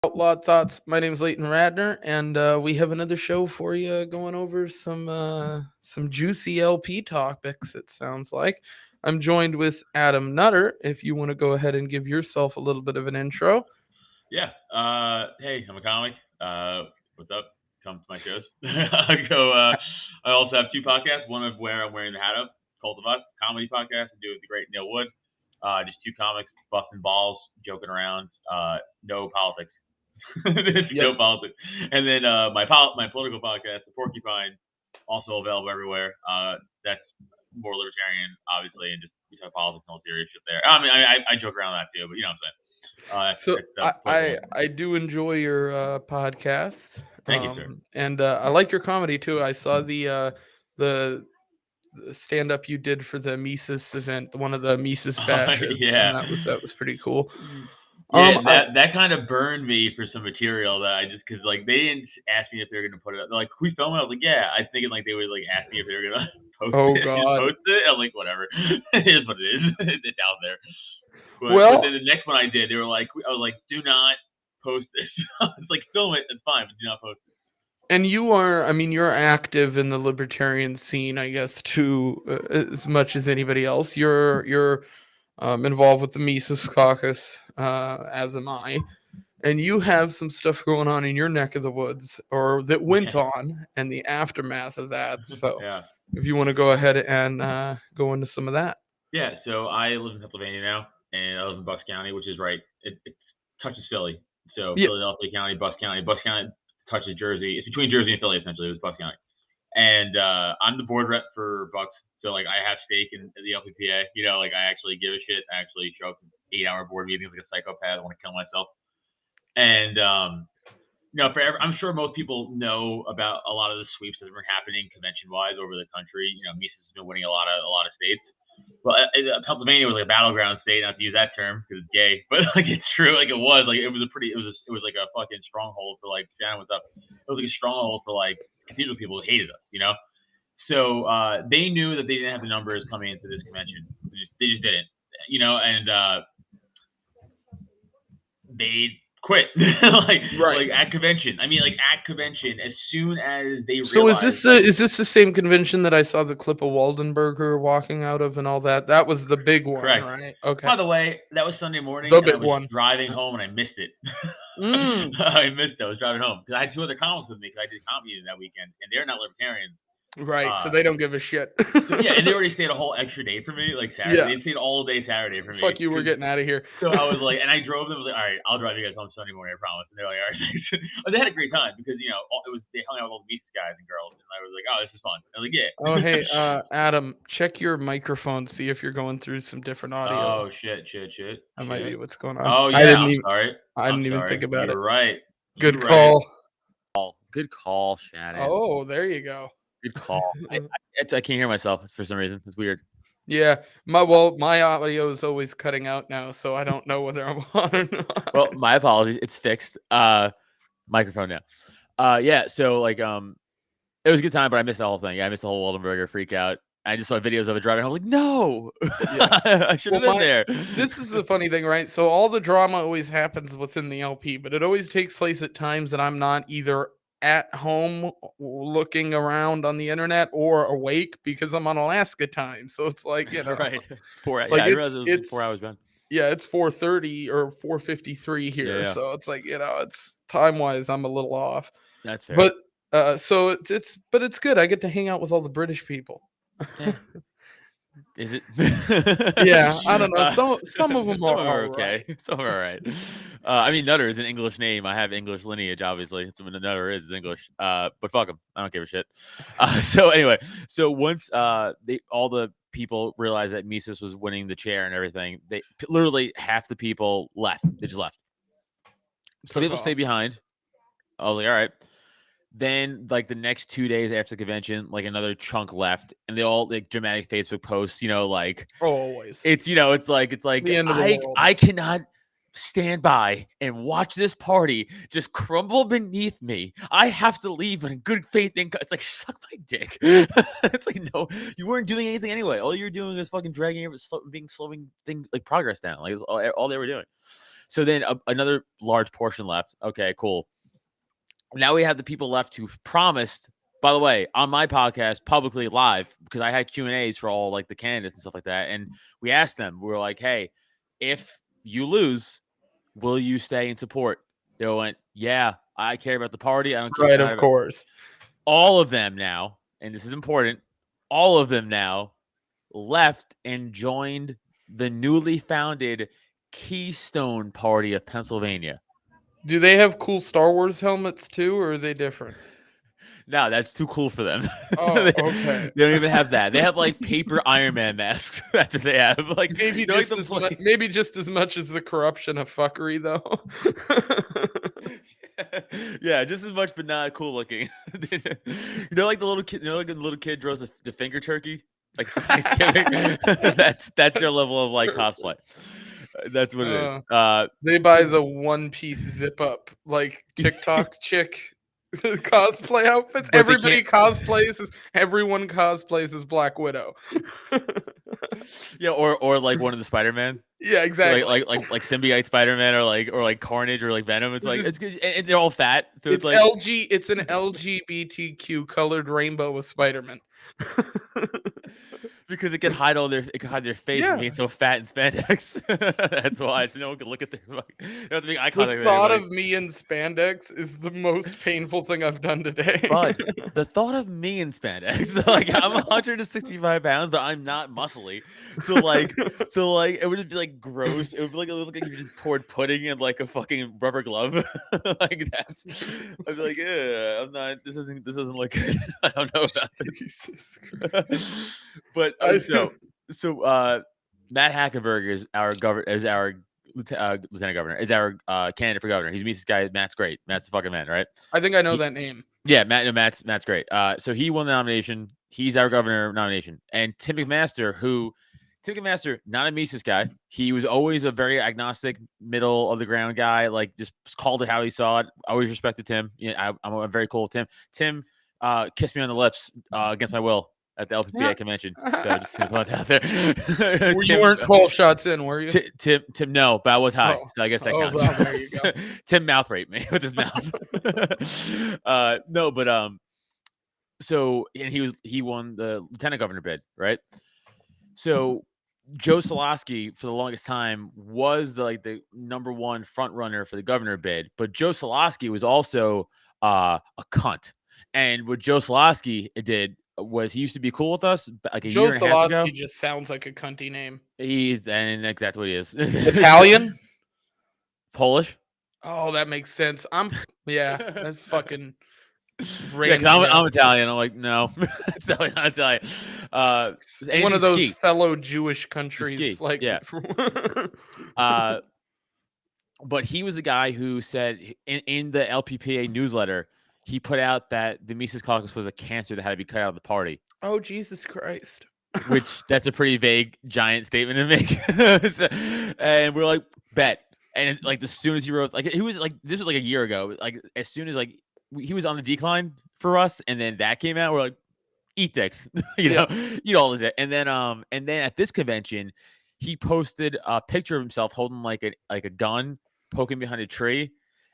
Outlawed Thoughts. My name is Leighton Radner, and we have another show for you, going over some juicy LP topics. It sounds like I'm joined with Adam Nutter. If you want to go ahead and give yourself a little bit of an intro. Yeah. Hey, I'm a comic. What's up? Come to my shows. I go. I also have two podcasts. One of where I'm wearing the hat of, Cult of Us, comedy podcast. I do with the great Neil Wood. Just two comics, busting balls, joking around. No politics. Yep. No politics. And then my political podcast, the Porcupine, also available everywhere. That's more libertarian, obviously, and just we talk politics and all serious shit there. I mean, I joke around that too, but you know what I'm saying. So It's I, the political I one. I do enjoy your podcast, Thank you, sir. and I like your comedy too. I saw the stand up you did for the Mises event, one of the Mises bashes, and Yeah. that was pretty cool. Yeah, I that kind of burned me for some material that I just because like they didn't ask me if they were gonna put it up. They're like, "Can we film it?" I was like, "Yeah." I thinking like they would like ask me if they were gonna post Oh it, just God. post it. I'm like, whatever, it is what it is. It's out there. But Well, then the next one I did, they were like, I was like, "Do not post this." It's like film it, it's fine, but do not post it. and you are, I mean, you're active in the libertarian scene, I guess, too, as much as anybody else. You're involved with the Mises Caucus, as am I, and you have some stuff going on in your neck of the woods, or that went Yeah, on, and the aftermath of that. So, yeah, if you want to go ahead and go into some of that. yeah. So I live in Pennsylvania now, and I live in Bucks County, which is right. It touches Philly. So Yeah. Philadelphia County, Bucks County touches Jersey. It's between Jersey and Philly essentially. It was Bucks County, and I'm the board rep for Bucks. So like I have stake in the LPPA. You know, like I actually give a shit. I actually show up to 8-hour board meetings like a psychopath. I want to kill myself. And I'm sure most people know about a lot of the sweeps that have been happening convention wise over the country. You know, Mises has been winning a lot of states. Well, Pennsylvania was like a battleground state, not to use that term because it's gay, but like it's true, like it was, like it was like a fucking stronghold for like Shannon was up. It was like a stronghold for like cathedral people who hated us, you know. So they knew that they didn't have the numbers coming into this convention. They just didn't, you know, and they quit Right. like at convention. I mean, like at convention, as soon as they So realized, like, is this the same convention that I saw the clip of Waldenberger walking out of and all that? That was the big one, correct. right? Okay. By the way, that was Sunday morning, The and I big was one. driving Okay. home and I missed it. Mm. I missed it. I was driving home because I had two other comics with me because I did comedy that weekend, and they're not libertarians. Right. So Uh, they don't give a shit. so yeah, and they already stayed a whole extra day for me, like Saturday. Yeah. They stayed all day Saturday for me Fuck you. We're because getting out of here. so I was like, and I drove them. I was like, all right, I'll drive you guys home Sunday morning, I promise. And they're like, all right, thanks. But they had a great time because they hung out with all the Beats guys and girls, and I was like, oh, this is fun. I was like, yeah. Oh, hey, Adam, check your microphone. See if you're going through some different audio. Oh That might be shit. what's going on. Oh I yeah, didn't I'm even. sorry. I I'm didn't even think sorry. about it. You're right. Good You're right. call. Good call, Shannon. Oh, there you go. Good call. I can't hear myself for some reason. It's weird. Yeah. My audio is always cutting out now, so I don't know whether I'm on or not. Well, my apologies. It's fixed. Microphone now. Yeah. So like, it was a good time, but I missed the whole thing. Yeah, I missed the whole Waldenberger freak out. I just saw videos of it driving. I was like, no, Yeah. I should have been there. This is the funny thing, right? So all the drama always happens within the LP, but it always takes place at times that I'm not either at home looking around on the internet or awake because I'm on Alaska time. So it's like, Right. 4 hours. like Yeah, I realized it was like it's 4 hours gone. yeah, it's 4:30 or 4:53 here. Yeah. So it's like, it's time-wise I'm a little off. That's fair. But so it's good. I get to hang out with all the British people. Yeah. Is it? Yeah, I don't know. Some of them Some are okay. Some are all right. I mean, Nutter is an English name. I have English lineage, obviously. It's what Nutter is English. But fuck them. I don't give a shit. So anyway, once all the people realized that Mises was winning the chair and everything, they literally half the people left. They just left. Some people stayed behind. I was like, all right. Then, like the next 2 days after the convention, like another chunk left, and they all like dramatic Facebook posts. Like always. it's it's like The end of the world. I cannot stand by and watch this party just crumble beneath me. I have to leave in good faith. It's like, suck my dick. It's like, no, you weren't doing anything anyway. All you're doing is fucking dragging slowing things like progress down. Like it's all they were doing. So then another large portion left. Okay, cool. Now we have the people left who promised. By the way, on my podcast, publicly live, because I had Q&As for all like the candidates and stuff like that, and we asked them. We were like, "Hey, if you lose, will you stay and support?" They went, "Yeah, I care about the party. I don't care." Right, of course. All of them now, and this is important. All of them now left and joined the newly founded Keystone Party of Pennsylvania. Do they have cool Star Wars helmets too, or are they different? No, that's too cool for them. Oh, okay. They don't even have that. They have like paper Iron Man masks. That's what they have. Like Maybe they're like just the maybe just as much as the corruption of fuckery, though. Yeah, just as much, but not cool looking. Like the little kid. Like the little kid draws the finger turkey, like for Thanksgiving. that's their level of like cosplay. That's what it is. They buy the one-piece zip-up like TikTok chick cosplay outfits. But Everyone cosplays as Black Widow. Yeah, or like one of the Spider-Man. Yeah, exactly. Like symbiote Spider-Man or like Carnage or like Venom. It's like it's good, and they're all fat. So it's like It's an LGBTQ colored rainbow with Spider-Man. Because it can hide their face from being so fat in spandex. That's why, so no one can look at their. They have to be iconic. The thought of me in spandex is the most painful thing I've done today. Bud, the thought of me in spandex, like I'm 165 pounds, but I'm not muscly. So like it would just be like gross. It would be like it would look like you just poured pudding in like a fucking rubber glove. Like that's. I'd be like, yeah, I'm not. This doesn't look good. I don't know about this. But Matt Hackenberg is our lieutenant governor, is our candidate for governor. He's Mises guy. Matt's great. Matt's the fucking man, right? I think I know that name. Yeah, Matt's great. So he won the nomination. He's our governor nomination. And Tim McMaster, not a Mises guy. He was always a very agnostic, middle of the ground guy. Like just called it how he saw it. Always respected Tim. Yeah, I'm very cool with Tim. Tim kissed me on the lips against my will at the LPPA convention. So just to put that out there. You weren't 12 shots in, were you? Tim, no, but I was high. So I guess that counts. Well, there you go. Tim mouth raped me with his mouth. No, but so and he won the lieutenant governor bid, right? So Joe Solosky for the longest time was the number one front runner for the governor bid, but Joe Solosky was also a cunt. And what Joe Solosky did was he used to be cool with us like a Joe year and a half ago. Solosky just sounds like a cunty name. And exactly what he is. Italian? Polish? Oh, that makes sense. That's fucking random. Yeah, I'm Italian. I'm like, no. It's not Italian. One of those fellow Jewish countries. Like, yeah. But he was the guy who said in the LPPA newsletter, he put out that the Mises Caucus was a cancer that had to be cut out of the party. Oh, Jesus Christ. Which that's a pretty vague, giant statement to make. And we're like, bet. And like as soon as he wrote, like he was like, this was like a year ago. Like as soon as like he was on the decline for us, and then that came out, we're like, eat dicks, eat all of it. And then at this convention, he posted a picture of himself holding like a gun, poking behind a tree.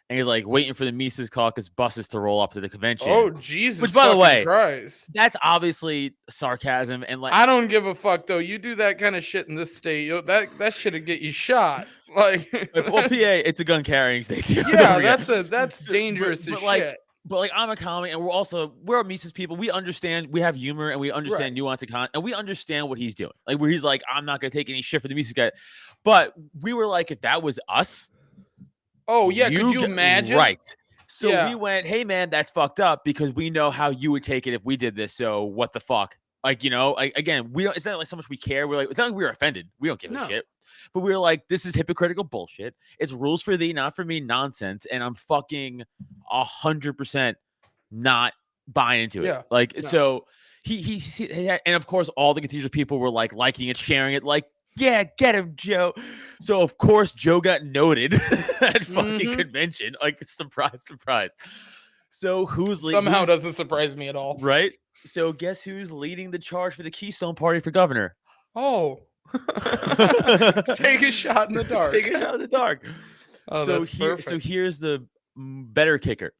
And he's like waiting for the Mises Caucus buses to roll up to the convention. Oh, Jesus. Which, by the way, Christ. That's obviously sarcasm. And like, I don't give a fuck, though. You do that kind of shit in this state, that shit'll get you shot. Like, well, PA, it's a gun carrying state too. Yeah, that's dangerous as like, shit. But like, I'm a comic, and we're Mises people. We understand, we have humor, and we understand nuance and we understand what he's doing. Like, where he's like, I'm not gonna take any shit for the Mises guy. But we were like, if that was us. Oh, yeah. Could you imagine? Right. So we went, hey, man, that's fucked up because we know how you would take it if we did this. So what the fuck? Like, again, we don't, it's not like so much we care. We're like, it's not like we were offended. We don't give a shit. But we were like, this is hypocritical bullshit. It's rules for thee, not for me nonsense. And I'm fucking 100% not buying into it. Yeah. So he and of course, all the cathedral people were like liking it, sharing it, like, yeah, get him, Joe. So of course Joe got noted at fucking convention. Like, surprise. So somehow doesn't surprise me at all. Right? So guess who's leading the charge for the Keystone Party for governor? Oh. Take a shot in the dark. Take a shot in the dark. Oh, so that's perfect. here's the better kicker.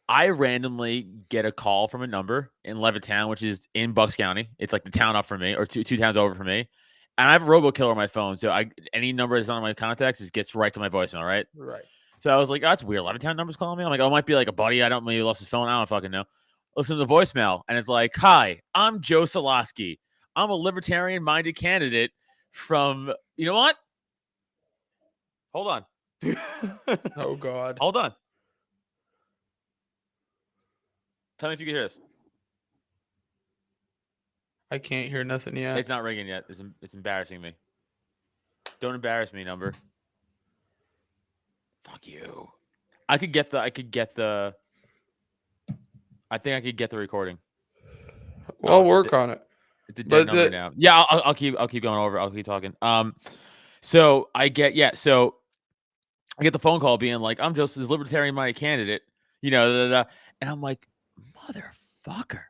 I randomly get a call from a number in Levittown, which is in Bucks County. It's like the town up from me, or two towns over from me. And I have a robokiller on my phone, so any number that's on my contacts just gets right to my voicemail, right? Right. So I was like, oh, that's weird. Levittown numbers calling me. I'm like, oh, it might be like a buddy. I don't maybe lost his phone. I don't fucking know. Listen to the voicemail, and it's like, hi, I'm Joe Solosky. I'm a libertarian-minded candidate from. You know what? Hold on. Oh God. Hold on. Tell me if you can hear this. I can't hear nothing yet. It's not ringing yet. It's embarrassing me. Don't embarrass me, number. Fuck you. I think I could get the recording. Well, work on it. It's a dead But number now. Yeah, I'll keep going over. I'll keep talking. So I get the phone call being like, I'm just this libertarian-minded candidate, and I'm like, motherfucker.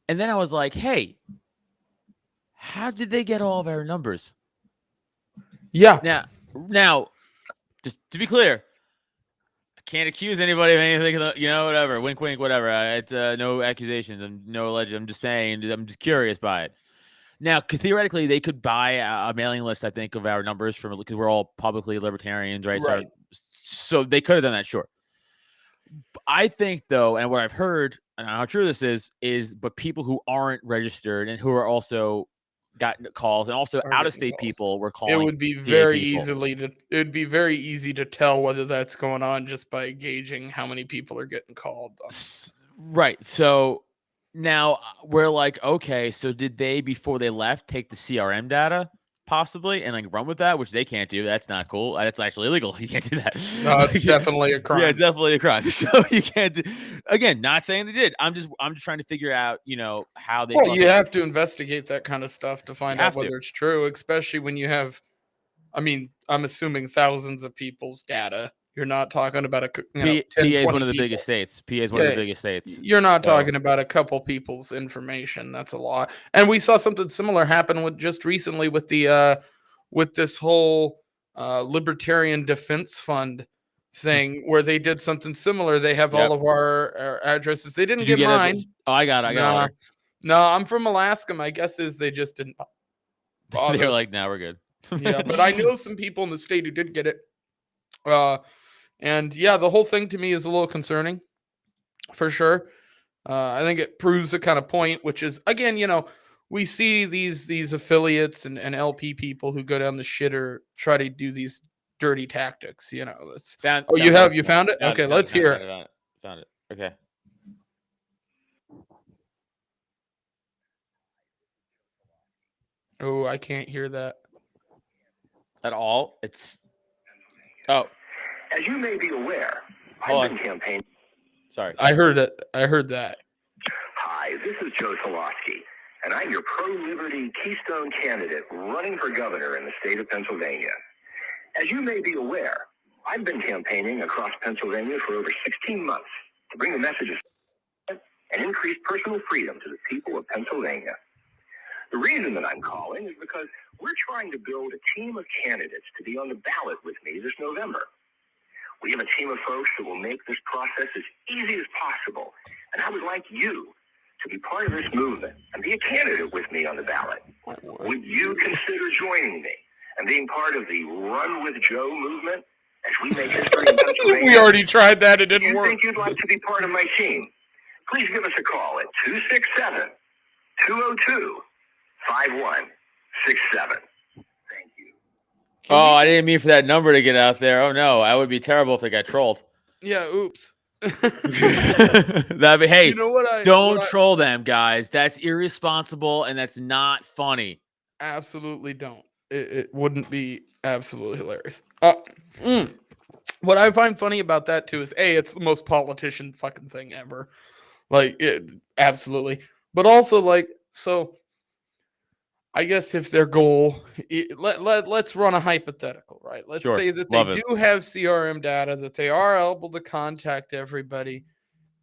And then I was like, hey, how did they get all of our numbers? Yeah. Now, just to be clear, I can't accuse anybody of anything, whatever, wink, wink, whatever. It's no accusations. I'm no alleged. I'm just saying, I'm just curious by it. Now, because theoretically, they could buy a mailing list, I think, of our numbers because we're all publicly libertarians, right? Right. So they could have done that, sure. I think, though, and what I've heard, and how true this is, but people who aren't registered and who are also got calls, and also out-of-state people were calling. It would be very easy to tell whether that's going on just by gauging how many people are getting called. Right. So now we're like, okay, so did they, before they left, take the CRM data possibly and like run with that, which they can't do? That's not cool. That's actually illegal. You can't do that. No, it's definitely a crime. Yeah, it's definitely a crime. So you can't do. Again, not saying they did. I'm just trying to figure out, how they. Well, you have to investigate that kind of stuff to find out whether to. it's true, especially when you have. I mean, I'm assuming thousands of people's data. You're not talking about a 10, PA is 20 one of the people. biggest states. PA is one of the biggest states. You're not talking about a couple people's information. That's a lot. And we saw something similar happen with just recently with the with this whole Libertarian Defense Fund thing where they did something similar. They have all of our addresses. They didn't get mine. I got it. No, I'm from Alaska. My guess is they just didn't bother. They're like, now we're good. Yeah, but I know some people in the state who did get it. And yeah, the whole thing to me is a little concerning, for sure. I think it proves a kind of point, which is, again, we see these affiliates and LP people who go down the shitter try to do these dirty tactics. That's you found it? Okay, let's hear it. Found it. Okay. Oh, I can't hear that at all. Oh. As you may be aware, I've been campaigning. Sorry. I heard it. I heard that. Hi, this is Joe Solosky, and I'm your pro-liberty Keystone candidate running for governor in the state of Pennsylvania. As you may be aware, I've been campaigning across Pennsylvania for over 16 months to bring the message of and increase personal freedom to the people of Pennsylvania. The reason that I'm calling is because we're trying to build a team of candidates to be on the ballot with me this November. We have a team of folks that will make this process as easy as possible, and I would like you to be part of this movement and be a candidate with me on the ballot. Would you consider joining me and being part of the Run with Joe movement as we make history in Pennsylvania? We already tried that. It didn't work. If you think you'd like to be part of my team, please give us a call at 267-202-5167. Thank you. Oh, I didn't mean for that number to get out there. Oh no, that would be terrible if they got trolled. Yeah, oops. That'd be, hey, don't troll them, guys. That's irresponsible and that's not funny. Absolutely don't. It wouldn't be absolutely hilarious. What I find funny about that too is it's the most politician fucking thing ever. Absolutely. But also so I guess if their goal, let's run a hypothetical, right? Let's say that they do have CRM data, that they are able to contact everybody.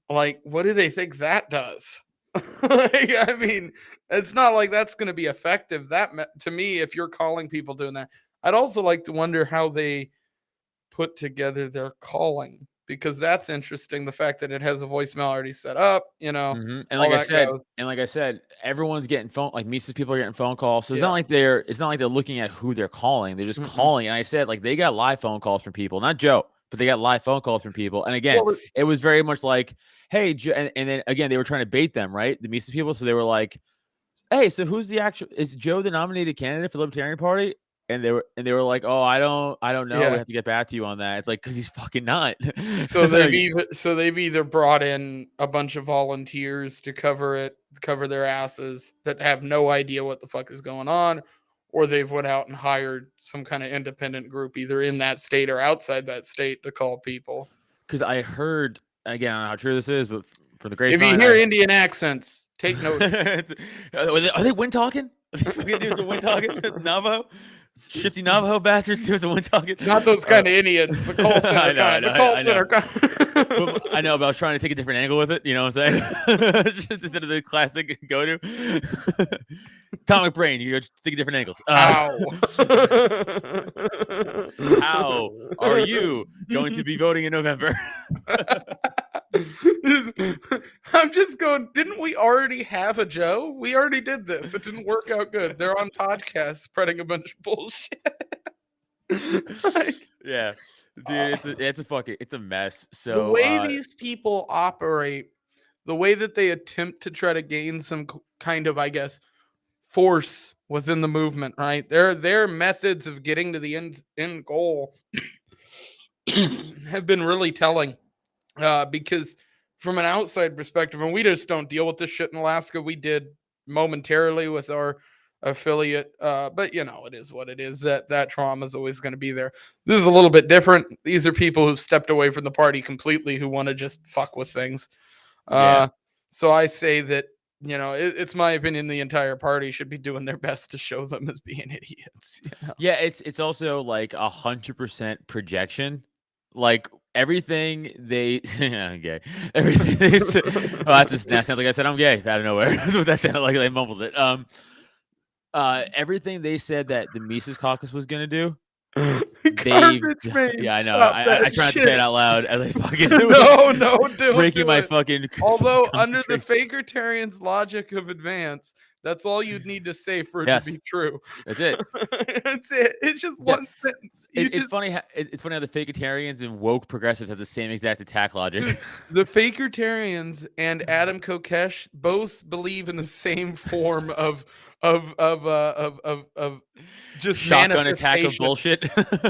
What do they think that does? I mean, it's not like that's going to be effective. To me, if you're calling people doing that, I'd also like to wonder how they put together their calling, because that's interesting. The fact that it has a voicemail already set up, And all like I that said, goes. everyone's getting phone, like Mises people are getting phone calls. So it's Yeah. not like they're looking at who they're calling. They're just calling. And I said, like, they got live phone calls from people, not Joe, but they got live phone calls from people. And again, Well, it was very much like, hey, Joe, and then again, they were trying to bait them, right? The Mises people. So they were like, hey, so who's the actual, is Joe the nominated candidate for the Libertarian Party? And they were like, oh, I don't know. Yeah. We have to get back to you on that. It's like, because he's fucking not. So they've either brought in a bunch of volunteers to cover their asses that have no idea what the fuck is going on, or they've went out and hired some kind of independent group either in that state or outside that state to call people. Because I heard, again, I don't know how true this is, but from the If grapevine, you hear Indian accents, take notice. are they wind talking? Are they fucking doing some wind talking? Navajo? Shifty Navajo bastards doing some wind talking? Not those kind of Indians. The call center I know, kind. I The call know. center kind. I know, but I was trying to take a different angle with it. You know what I'm saying? Just instead of the classic go-to. Comic brain, you know, just think of different angles. How are you going to be voting in November? I'm just going, didn't we already have a Joe? We already did this. It didn't work out good. They're on podcasts spreading a bunch of bullshit. Yeah. Dude, it's a mess. So the way these people operate, the way that they attempt to try to gain some kind of, I guess, force within the movement, right? Their methods of getting to the end goal have been really telling. Because from an outside perspective, and we just don't deal with this shit in Alaska. We did momentarily with our affiliate, but it is what it is. That trauma is always going to be there. This is a little bit different. These are people who've stepped away from the party completely, who want to just fuck with things. So I say that, it's my opinion, the entire party should be doing their best to show them as being idiots. Yeah, it's also like 100% projection. Like everything they I'm gay. Everything they say, that sounds like I said I'm gay out of nowhere. That's what that sounded like. They mumbled it. Everything they said that the Mises Caucus was gonna do. Yeah, I know. I try not to say it out loud. I fucking no, breaking my fucking. Although under the Fakertarian's logic of advance, that's all you'd need to say for it to be true. That's it. That's it. It's just one sentence. It's funny how the Fakertarians and woke progressives have the same exact attack logic. The Fakertarians and Adam Kokesh both believe in the same form of just shotgun attack of bullshit.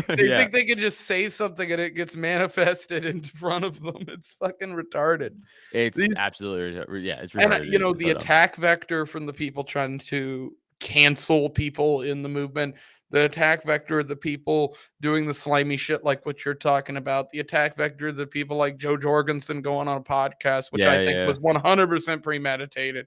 They think they can just say something and it gets manifested in front of them. It's fucking retarded. It's absolutely, it's retarded. And the attack vector from the people trying to cancel people in the movement, the attack vector of the people doing the slimy shit like what you're talking about, the attack vector of the people like Joe Jorgensen going on a podcast, which I think was 100% premeditated.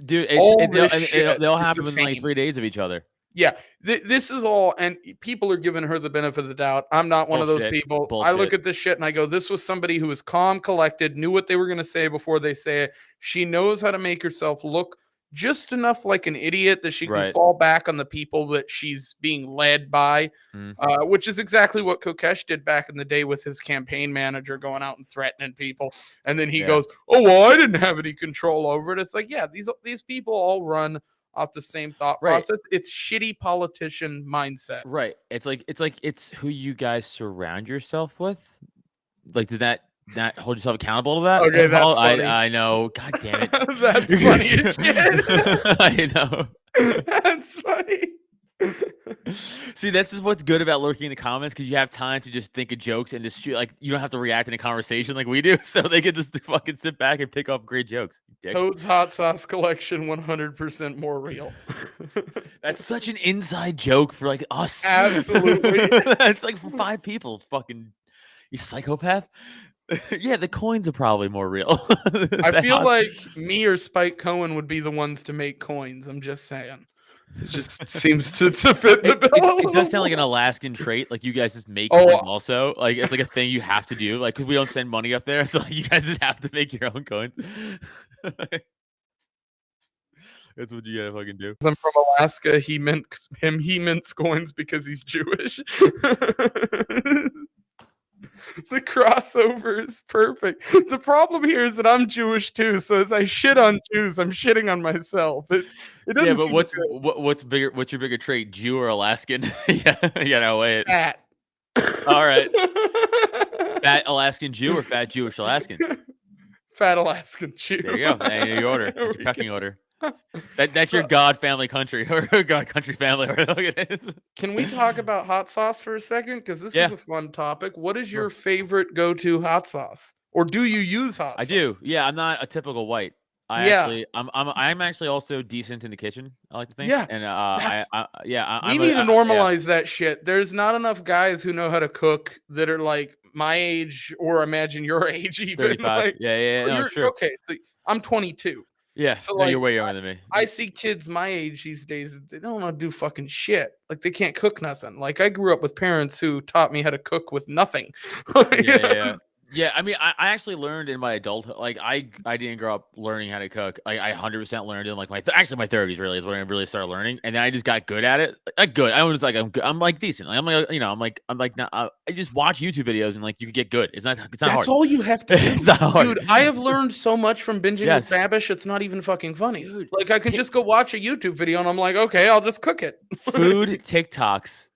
Dude, they'll happen within like 3 days of each other. Yeah, this is all, and people are giving her the benefit of the doubt. I'm not one of those people. I look at this shit and I go, this was somebody who was calm, collected, knew what they were going to say before they say it. She knows how to make herself look just enough like an idiot that she can fall back on the people that she's being led by, which is exactly what Kokesh did back in the day with his campaign manager going out and threatening people. And then he goes, oh, well, I didn't have any control over it. It's like, yeah, these people all run off the same thought process. It's shitty politician mindset. Right. It's who you guys surround yourself with. Like, does that not hold yourself accountable to that? Okay, that's funny. I know. God damn it. That's funny as shit. I know. That's funny. See, this is what's good about lurking in the comments, because you have time to just think of jokes and just like you don't have to react in a conversation like we do, so they can just fucking sit back and pick up great jokes. Toad's hot sauce collection 100% more real. That's such an inside joke for like us. Absolutely. It's like for 5 people. Fucking you psychopath. Yeah, the coins are probably more real. I feel like me or Spike Cohen would be the ones to make coins. I'm just saying. It just seems to fit the bill. It does sound like an Alaskan trait. Like you guys just make coins also. Like it's like a thing you have to do. Like because we don't send money up there, so like, you guys just have to make your own coins. That's what you gotta fucking do. I'm from Alaska. He mints coins because he's Jewish. The crossover is perfect. The problem here is that I'm Jewish too, so as I shit on Jews, I'm shitting on myself. It doesn't Yeah, but feel what's good. what's bigger? What's your bigger trait, Jew or Alaskan? Yeah, you gotta weigh it. Fat. All right, fat Alaskan Jew or fat Jewish Alaskan? Fat Alaskan Jew. There you go. That's your order. There That's we your pecking go. order. That's your So- God family country or God country family. Or look at this. Can we talk about hot sauce for a second? Because this Yeah. is a fun topic. What is Sure. your favorite go-to hot sauce? Or do you use hot I sauce? do. Yeah, I'm not a typical white. Yeah. I'm actually also decent in the kitchen. I like to think. Yeah, And that's- We I'm need to yeah. normalize that shit. There's not enough guys who know how to cook that are like my age or imagine your age even. 35. Like, Yeah. No, you're it's true. okay. So I'm 22. Yeah. So, No, you're like, way younger than me. I see kids my age these days. They don't know how to do fucking shit. Like they can't cook nothing. Like I grew up with parents who taught me how to cook with nothing. Yeah. Yeah, I mean, I actually learned in my adulthood. Like, I didn't grow up learning how to cook. I 100% learned in like my 30s. Really is when I really started learning, and then I just got good at it. Like good. I was like, I'm good. I'm like decent. Like, I'm like, I'm like, not, I just watch YouTube videos and like you can get good. It's not hard. That's all you have to do. It's not hard. Dude, I have learned so much from binging Yes. with Babish. It's not even fucking funny. Dude, Like I could just go watch a YouTube video and I'm like, okay, I'll just cook it. Food TikToks,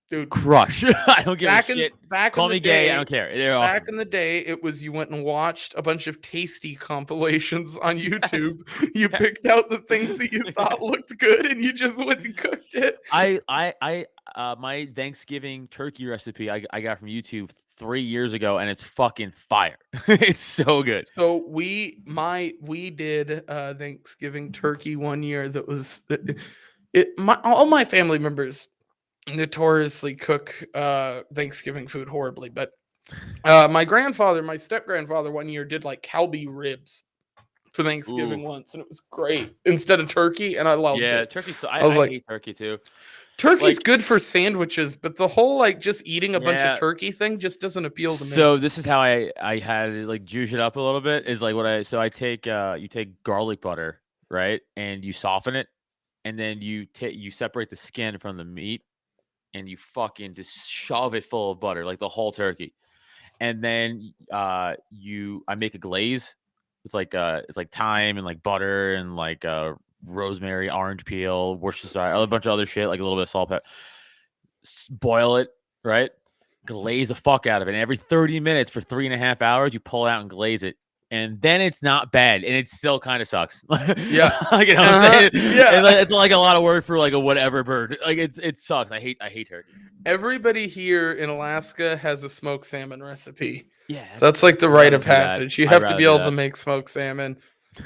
Dude, crush. I don't give a back shit. in Call the me day, gay. I don't care. They're awesome. back in the day, it was you went and watched a bunch of tasty compilations on YouTube. You picked out the things that you thought looked good and you just went and cooked it. My Thanksgiving turkey recipe I got from YouTube 3 years ago, and it's fucking fire. It's so good. So we did Thanksgiving turkey one year that was all my family members notoriously cook Thanksgiving food horribly, but my step grandfather one year did like Calbee ribs for Thanksgiving once, and it was great instead of turkey, and I loved it. Turkey. So I was I like- hate turkey too. Turkey's like- good for sandwiches, but the whole like just eating a bunch Yeah. of turkey thing just doesn't appeal to me. So this is how I had to like juice it up a little bit. Is like I take you take garlic butter, right, and you soften it, and then you separate the skin from the meat, and you fucking just shove it full of butter, like the whole turkey, and then I make a glaze. It's like thyme and like butter and like rosemary, orange peel, Worcestershire, a bunch of other shit, like a little bit of salt, pepper. Boil it, right? Glaze the fuck out of it. And every 30 minutes for 3.5 hours, you pull it out and glaze it. And then it's not bad, and it still kind of sucks. Yeah. Like, you know what I'm saying? Yeah. It's like a lot of work for like a whatever bird. Like it sucks. I hate turkey. Everybody here in Alaska has a smoked salmon recipe. Yeah, That's like the rite of rather do that. passage. You I'd have to rather be do able to that. make smoked salmon.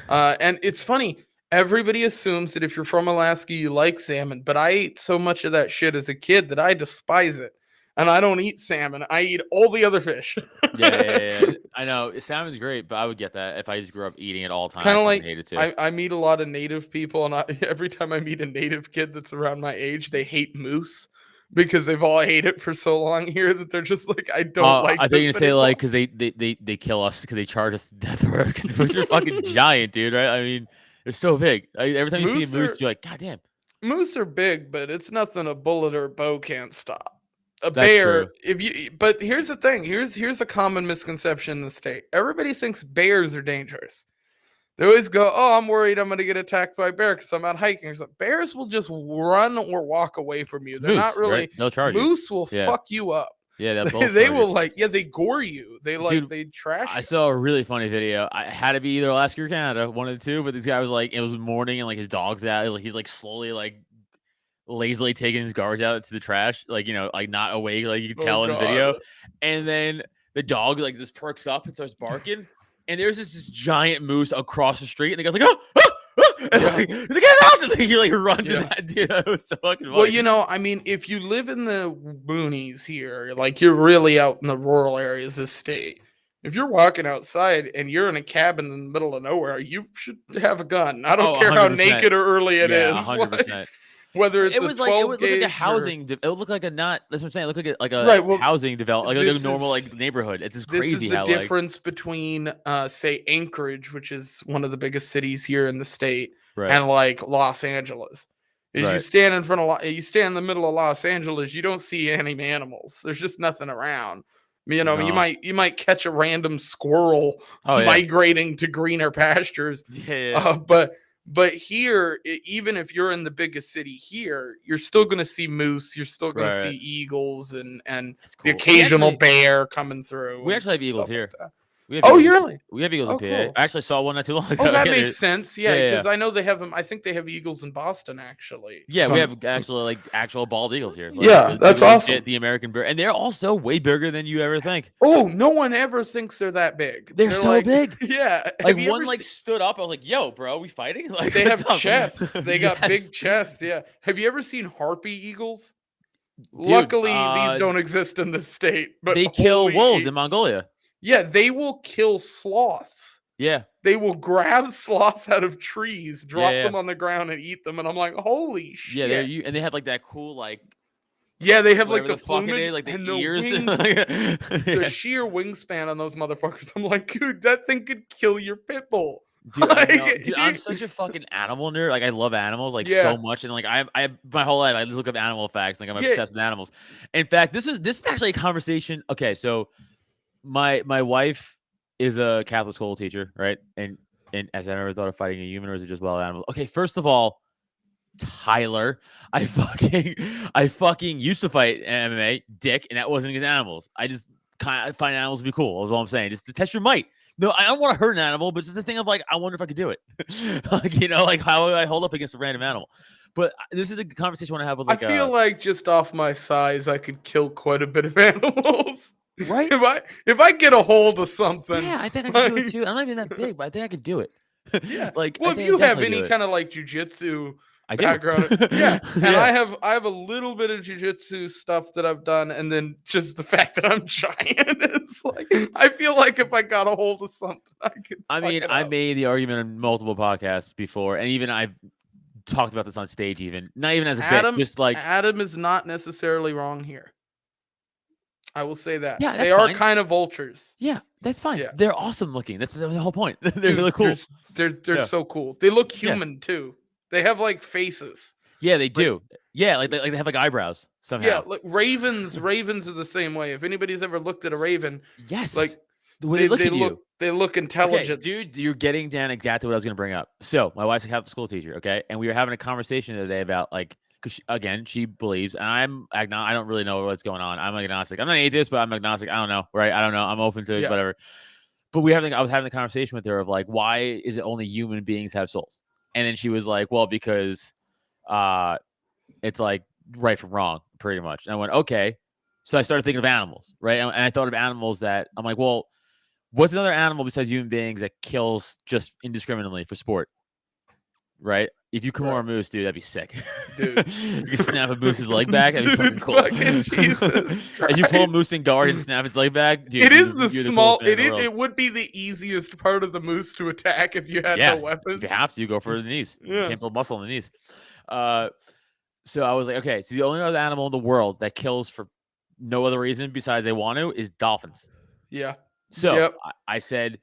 And it's funny. Everybody assumes that if you're from Alaska, you like salmon. But I ate so much of that shit as a kid that I despise it. And I don't eat salmon. I eat all the other fish. Yeah. I know salmon's great, but I would get that if I just grew up eating it all the time. Kind I of fucking like hate it too. I meet a lot of native people, and every time I meet a native kid that's around my age, they hate moose because they've all ate it for so long here that they're just like, I don't like. I think you this say anymore. like because they kill us because they charge us death row because moose are fucking giant, dude. Right? I mean, they're so big. Every time you Moose see a moose, are- you're like, God damn. Moose are big, but it's nothing a bullet or a bow can't stop. A That's bear, true. but here's the thing. Here's a common misconception in the state. Everybody thinks bears are dangerous. They always go, "Oh, I'm worried I'm going to get attacked by a bear because I'm out hiking." So bears will just run or walk away from you. It's They're not moose, right? really. They'll charge you. Moose will Yeah. fuck you up. Yeah, they'll both They charge will you. they gore you. They Dude, they trash I you. saw a really funny video. I had to be either Alaska or Canada, one of the two. But this guy was like, it was morning and like his dog's out. Like he's like slowly like lazily taking his garbage out to the trash, like like not awake, like you can Oh, tell in the video. God. And then the dog like just perks up and starts barking. And there's this giant moose across the street, and the guy's like, and Yeah. like, he's like, get in the house! And he like runs Yeah. in that dude. It was so fucking funny. Well, I mean, if you live in the boonies here, like you're really out in the rural areas of the state, if you're walking outside and you're in a cabin in the middle of nowhere, you should have a gun. I don't Oh, care how 100%. naked or early it yeah, is. 100%. whether it's It a was 12 like it would look like a gauge or- housing. It would look like a not. That's what I'm saying. It looked like a Right, well, housing development, like a this normal is- like neighborhood. It's just This crazy is the how like difference between, say, Anchorage, which is one of the biggest cities here in the state, right, and like Los Angeles. Is you Right. stand in front of you stand in the middle of Los Angeles, you don't see any animals. There's just nothing around. You know, No. you might catch a random squirrel Oh, yeah. migrating to greener pastures. yeah. But here, even if you're in the biggest city here, you're still going to see moose. You're still going to Right. see eagles and That's the cool. occasional bear coming through. We and actually have eagles stuff like here. that. We have Oh, eagles you in- really? We have eagles Oh, in PA. cool. I actually saw one not too long ago. Oh, that Yeah, makes sense. Yeah, yeah, because I know they have them. I think they have eagles in Boston, actually. Yeah, If we I'm- have actual bald eagles here. Yeah, they're that's legit awesome. The American bird, and they're also way bigger than you ever think. Oh, no one ever thinks they're that big. They're so like, big. Yeah. Like Have you one ever like stood up. I was like, "Yo, bro, we fighting?" Like They what's have up? chests. They got big Yes. chests. Yeah. Have you ever seen harpy eagles? Dude, Luckily, these don't exist in this state. But they kill holy wolves shit. in Mongolia. Yeah, they will kill sloths. Yeah, They will grab sloths out of trees, drop yeah. them on the ground, and eat them. And I'm like, holy shit! yeah. And they have like that cool like Yeah, they have like whatever the fuck it plumage is, like the and ears. the wings. The Yeah. sheer wingspan on those motherfuckers. I'm like, dude, that thing could kill your pit bull. Dude, I know. Like, Dude, I'm such a fucking animal nerd. Like I love animals like Yeah. so much, and like I my whole life I just look up animal facts. Like I'm Yeah. obsessed with animals. In fact, this is actually a conversation. Okay, so my wife is a Catholic school teacher, right? And as I never thought of fighting a human, or is it just wild animals? Okay, first of all, Tyler, I fucking used to fight MMA, dick, and that wasn't against animals. I just kind of find animals to be cool. Is all I'm saying, just to test your might. No, I don't want to hurt an animal, but it's the thing of like, I wonder if I could do it. Like, you know, like how would I hold up against a random animal? But this is the conversation I want to have with like I feel like just off my size, I could kill quite a bit of animals. right. If I get a hold of something, Yeah, I think I can do it too. I'm not even that big, but I think I could do it. Yeah. Like, well, I if think I you have definitely any do it. kind of like jujitsu I do. background, yeah, and Yeah. I have a little bit of jujitsu stuff that I've done, and then just the fact that I'm giant, it's like I feel like if I got a hold of something, I could. I mean, I made the argument on multiple podcasts before, and even I've talked about this on stage. Even not even as a bit, just like Adam is not necessarily wrong here. I will say that. Yeah, they that's are fine. kind of vultures. yeah, that's fine. Yeah. They're awesome looking. That's the whole point. They're Dude, really cool. They're Yeah. so cool. They look Yeah. human too. They have like faces. Yeah, they do. Yeah, like they have like eyebrows somehow. Yeah, like ravens are the same way. If anybody's ever looked at a raven, Yes. like the way they look at you. they look Okay, intelligent. dude, you're getting down exactly what I was going to bring up. So, my wife's a Catholic school teacher, okay? And we were having a conversation the other day about, like, because, again, she believes, and I'm agnostic. I don't really know what's going on. I'm agnostic. I'm not an atheist, but I'm agnostic. I don't know, right? I don't know. I'm open to Yeah. whatever. But I was having the conversation with her of, like, why is it only human beings have souls? And then she was like, well, because it's, like, right from wrong, pretty much. And I went, okay. So I started thinking of animals, right? And I thought of animals that I'm like, well, what's another animal besides human beings that kills just indiscriminately for sport? Right? If you Kimura Right. moose, dude, that'd be sick. Dude. You can snap a moose's leg back. That'd be fucking Dude, cool. fucking Jesus And you pull a Christ. moose in guard and snap its leg back. Dude, It is the you're small. coolest man in the world. It would be the easiest part of the moose to attack if you had Yeah, no weapons. If you have to, go for the knees. You Yeah. can't build muscle in the knees. So I was like, okay, so the only other animal in the world that kills for no other reason besides they want to is dolphins. Yeah. So Yep. I said,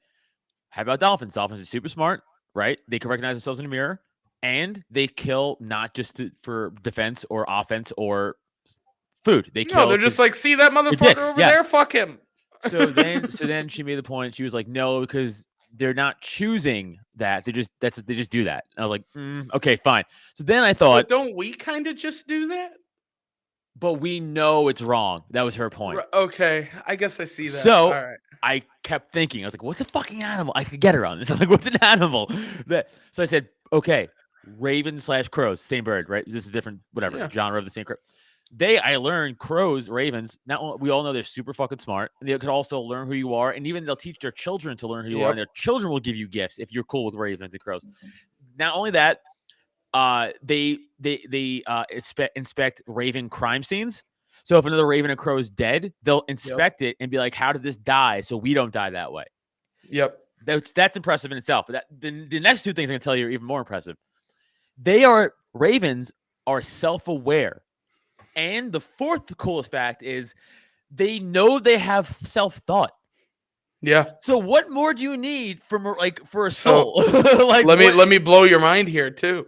how about dolphins? Dolphins are super smart, right? They can recognize themselves in a mirror, and they kill not just for defense or offense or food. They kill. No, they're just like, see that motherfucker dicks, over there? yes. Fuck him. so then she made the point. She was like, no, because they're not choosing that. They just do that. And I was like, okay, fine. So then I thought, But don't we kind of just do that? but we know it's wrong. That was her point. Okay, I guess I see that. So all right. I kept thinking, I was like, what's a fucking animal I could get her on? It's like, what's an animal? So I said, okay, raven/crows, same bird, right? This is different, whatever, Yeah. genre of the same crow. I learned crows, ravens, we all know they're super fucking smart. And they could also learn who you are. And even they'll teach their children to learn who you are. Yep. And their children will give you gifts if you're cool with ravens and crows. Not only that, they inspect raven crime scenes. So if another raven or crow is dead, they'll inspect it and be like, how did this die? So we don't die that way. Yep. That's impressive in itself. But the next two things I'm going to tell you are even more impressive. Ravens are self-aware. And the fourth coolest fact is they know they have self-thought. Yeah. So what more do you need for a So, soul? Like let me blow your mind here too.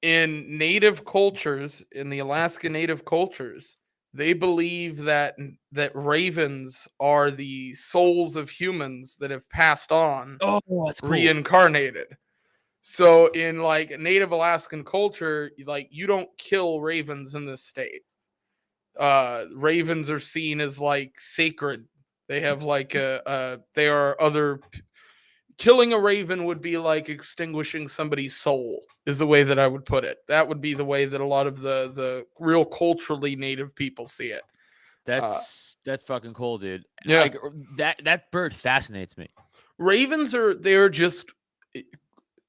In native cultures, in the Alaska Native cultures, they believe that ravens are the souls of humans that have passed on, Oh, that's cool. reincarnated. So in like Native Alaskan culture, like you don't kill ravens in this state. Ravens are seen as like sacred. They have like they are other killing a raven would be like extinguishing somebody's soul, is the way that I would put it. That would be the way that a lot of the real culturally native people see it. That's fucking cool, dude. Yeah. Like that bird fascinates me. Ravens they're just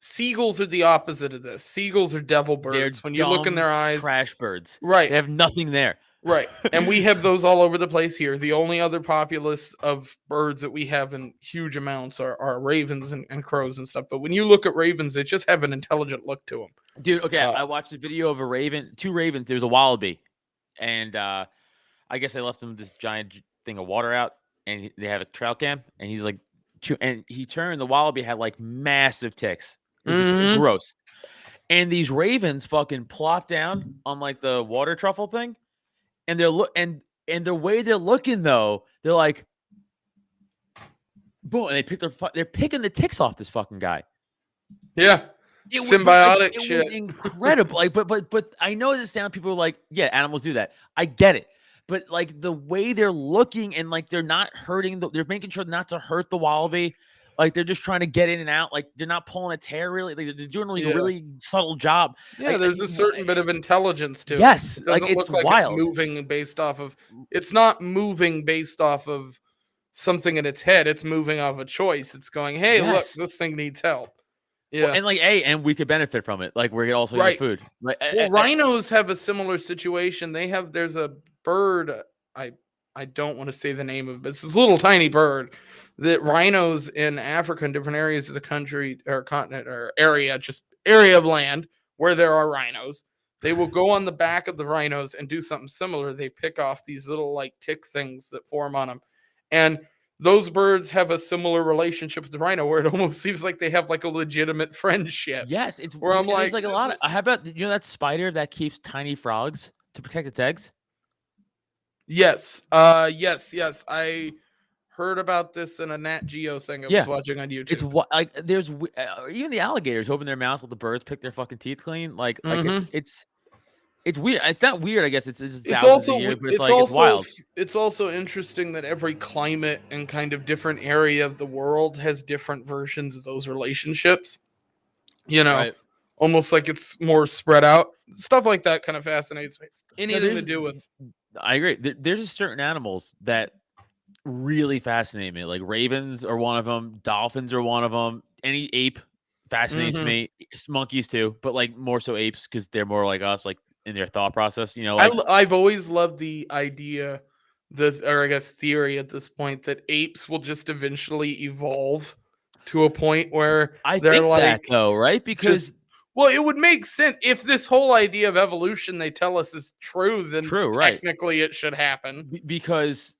seagulls are the opposite of this. Seagulls are devil birds. They're When you look in their dumb eyes, trash birds. right. They have nothing there. Right. And we have those all over the place here. The only other populace of birds that we have in huge amounts are ravens and crows and stuff. But when you look at ravens, they just have an intelligent look to them. Dude, okay, I watched a video of two ravens. There's a wallaby. And I guess they left him this giant thing of water out. And they have a trail cam. And he's like, and he turned, the wallaby had like massive ticks. It was just gross. And these ravens fucking plop down on like the water truffle thing. And and the way they're looking though, they're like, boom, and they're picking the ticks off this fucking guy. Yeah, Symbiotic shit. It was incredible. Like, but I know this sound. People are like, yeah, animals do that. I get it, but like the way they're looking and like they're not hurting. They're making sure not to hurt the wallaby. Like they're just trying to get in and out. Like they're not pulling its hair really. Like, they're doing like a really subtle job. Yeah, like, there's a certain bit of intelligence to it. Yes, It doesn't it's look like wild. it's moving based off of. It's not moving based off of something in its head. It's moving off a choice. It's going, hey, look, this thing needs help. Yeah, well, and like, and we could benefit from it. Like, we're also use food. Like, well, rhinos have a similar situation. There's a bird. I don't want to say the name of it, but it's this little tiny bird that rhinos in Africa and different areas of the country or continent or area of land where there are rhinos. They will go on the back of the rhinos and do something similar. They pick off these little like tick things that form on them. And those birds have a similar relationship with the rhino where it almost seems like they have like a legitimate friendship. Yes, it's where I'm like a lot of. How about that spider that keeps tiny frogs to protect its eggs? Yes. Yes. I heard about this in a Nat Geo thing I was watching on YouTube. It's like there's even the alligators open their mouths while the birds pick their fucking teeth clean. Like it's weird. It's not weird. I guess it's also years, but it's wild. It's also interesting that every climate and kind of different area of the world has different versions of those relationships. You know, almost like it's more spread out. Stuff like that kind of fascinates me. Anything to do with. I agree. There's just certain animals that really fascinate me. Like ravens are one of them. Dolphins are one of them. Any ape fascinates me. Monkeys too, but like more so apes because they're more like us, like in their thought process. You know, like, I've always loved the idea, or I guess theory at this point, that apes will just eventually evolve to a point where they're think like that though, right? Because well, it would make sense if this whole idea of evolution they tell us is true. Then technically it should happen because,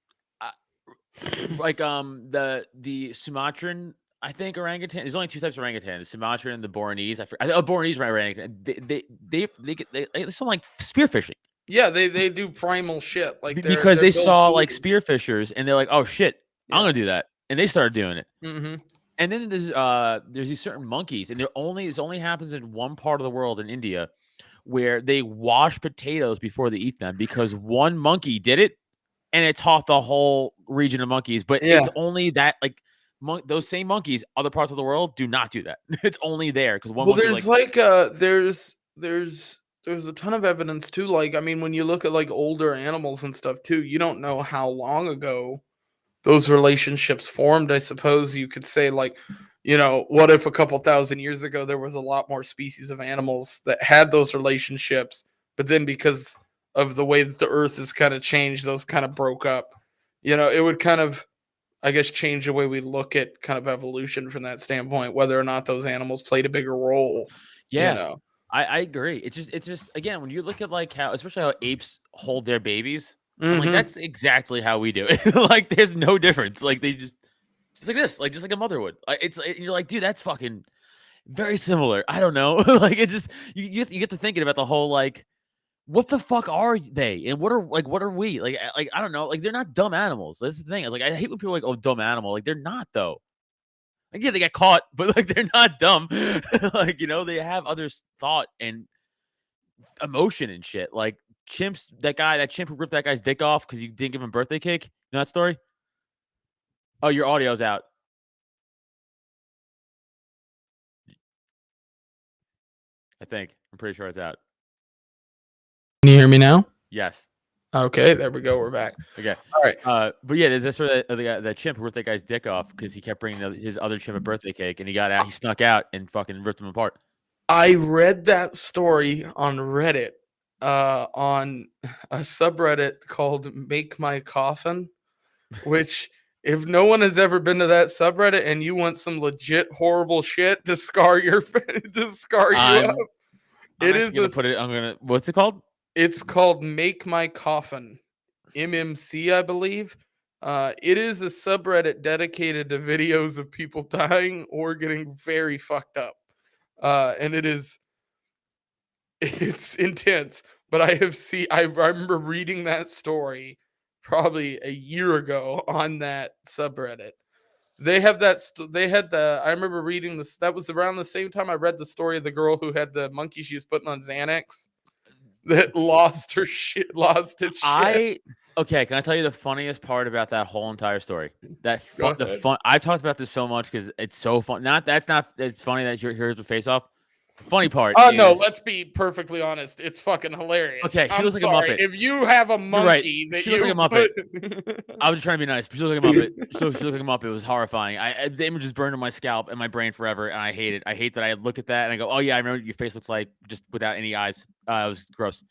like the Sumatran, I think orangutan. There's only two types of orangutan: the Sumatran and the Bornese. Bornese orangutan. They something like spearfishing. Yeah, they do primal shit like because they saw like spearfishers and they're like, oh shit, I'm gonna do that, and they started doing it. And then there's these certain monkeys, and this only happens in one part of the world in India, where they wash potatoes before they eat them because one monkey did it, and it taught the whole region of monkeys. But it's only that like those same monkeys, other parts of the world do not do that. It's only there because one. Well, there's there's a ton of evidence too. Like, I mean, when you look at like older animals and stuff too, you don't know how long ago those relationships formed. I suppose you could say, like, you know, what if a couple thousand years ago there was a lot more species of animals that had those relationships, but then because of the way that the earth has kind of changed, those kind of broke up. You know, it would kind of, I guess, change the way we look at kind of evolution from that standpoint, whether or not those animals played a bigger role. Yeah. You know? I agree. It's just again, when you look at like how, especially how apes hold their babies, I'm like, that's exactly how we do it. Like, there's no difference. Like, they just like this, like just like a mother would. You're like, dude, that's fucking very similar. I don't know. Like, it just you get to thinking about the whole like, what the fuck are they, and what are we? Like I don't know. Like, they're not dumb animals. That's the thing. Like, I hate when people are like, oh, dumb animal. Like, they're not though. Like, yeah, they got caught, but like, they're not dumb. Like, they have other thought and emotion and shit. Like, chimps, that chimp who ripped that guy's dick off because you didn't give him birthday cake. You know that story? Oh, your audio's out. I think. I'm pretty sure it's out. Can you hear me now? Yes. Okay, there we go. We're back. Okay. All right. But yeah, there's this sort of that chimp who ripped that guy's dick off because he kept bringing his other chimp a birthday cake, and he got out. He snuck out and fucking ripped him apart. I read that story on Reddit, on a subreddit called "Make My Coffin," which, if no one has ever been to that subreddit and you want some legit horrible shit to scar you up, it is what's it called? It's called "Make My Coffin," MMC, I believe. It is a subreddit dedicated to videos of people dying or getting very fucked up. And it's intense, but I remember reading that story probably a year ago on that subreddit. They have I remember reading this. That was around the same time I read the story of the girl who had the monkey she was putting on Xanax that lost its shit. Okay, can I tell you the funniest part about that whole entire story? I've talked about this so much because it's so fun. It's funny that here's the face off. Funny part. No, let's be perfectly honest. It's fucking hilarious. Okay, she looks like a Muppet. If you have a monkey that she looks like a Muppet. I was just trying to be nice, but she looked like a Muppet. She looked like a Muppet. It was horrifying. The image is burned on my scalp and my brain forever, and I hate it. I hate that I look at that and I go, oh yeah, I remember what your face looks like just without any eyes. It was gross.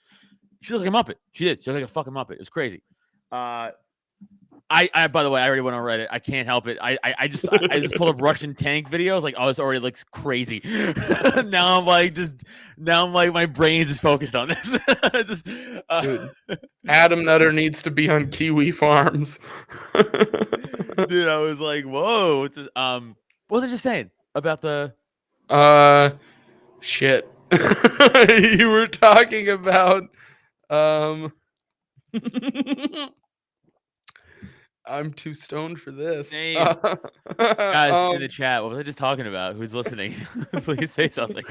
She looked like a Muppet. She did. She looked like a fucking Muppet. It was crazy. I by the way, I already went on Reddit. I can't help it. I just pulled up Russian tank videos. Like, oh, this already looks crazy. now I'm like my brain is just focused on this. Dude, Adam Nutter needs to be on Kiwi Farms. Dude, I was like, whoa. What's this? What was I just saying about the shit? You were talking about I'm too stoned for this. Guys in the chat, what was I just talking about? Who's listening? Please say something.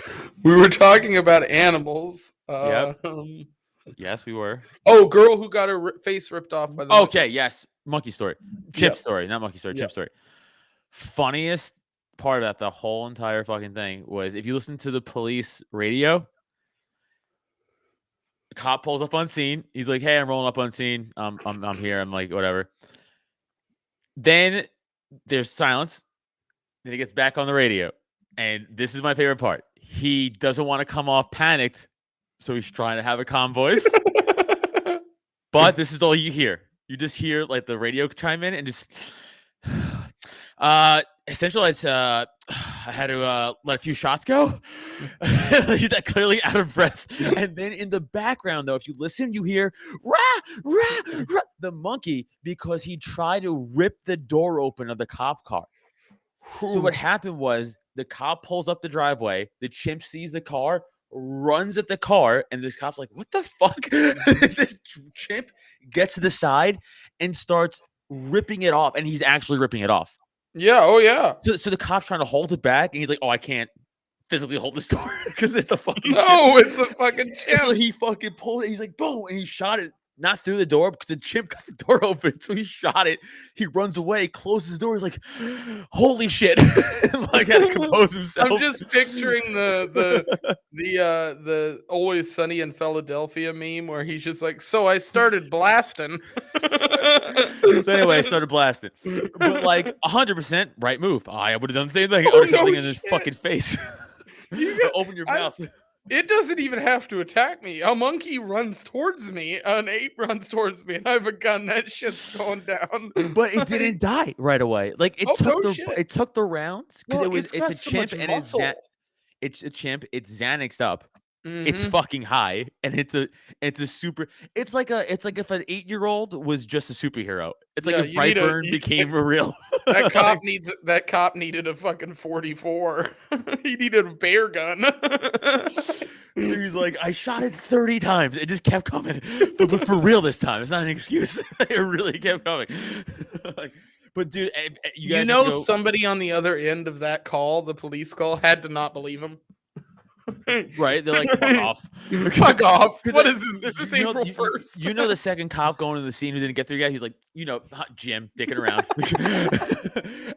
We were talking about animals. Yep. Yes, we were. Oh, girl who got her face ripped off by the Okay, monkey. yes. Monkey story. Chip story, not monkey story. Chip story. Funniest part about the whole entire fucking thing was if you listen to the police radio, the cop pulls up on scene. He's like, hey, I'm rolling up on scene. I'm here. I'm like, whatever. Then there's silence. Then he gets back on the radio. And this is my favorite part. He doesn't want to come off panicked, so he's trying to have a calm voice. But this is all you hear. You just hear like the radio chime in and just essentially I had to let a few shots go. He's that clearly out of breath. And then in the background, though, if you listen, you hear rah, rah, rah, the monkey because he tried to rip the door open of the cop car. So what happened was the cop pulls up the driveway, the chimp sees the car, runs at the car, and this cop's like, what the fuck? This chimp gets to the side and starts ripping it off, and he's actually ripping it off. Yeah, oh yeah. So the cop's trying to hold it back, and he's like, oh, I can't physically hold this door because it's the fucking chimp. It's a fucking chimp. So he fucking pulled it. He's like, boom, and he shot it. Not through the door because the chimp got the door open. So he shot it. He runs away, closes the door. He's like, holy shit. Like, had to compose himself. I'm just picturing the Always Sunny in Philadelphia meme where he's just like, so I started blasting. So anyway, I started blasting. But like 100% right move. I would have done the same thing. I would have shot in his fucking face. Open your mouth. It doesn't even have to attack me. A monkey runs towards me. An ape runs towards me, and I have a gun. That shit's going down. But it didn't die right away. Like it took the rounds because it's a chimp and it's a chimp. It's Xanaxed up. It's fucking high, and it's a super. It's like if an 8-year-old was just a superhero. It's like Yeah, if you need a- Brightburn became a real. That cop needed a fucking 44. He needed a bear gun. He's like, I shot it 30 times. It just kept coming. But for real this time. It's not an excuse. It really kept coming. Like, but dude, you guys have to go- somebody on the other end of that call, the police call, had to not believe him. right? They're like, fuck off. Fuck off. 'Cause What they- is this? Is this you know- April you- 1st? You know the second cop going to the scene who didn't get there yet? He's like, Jim, dicking around.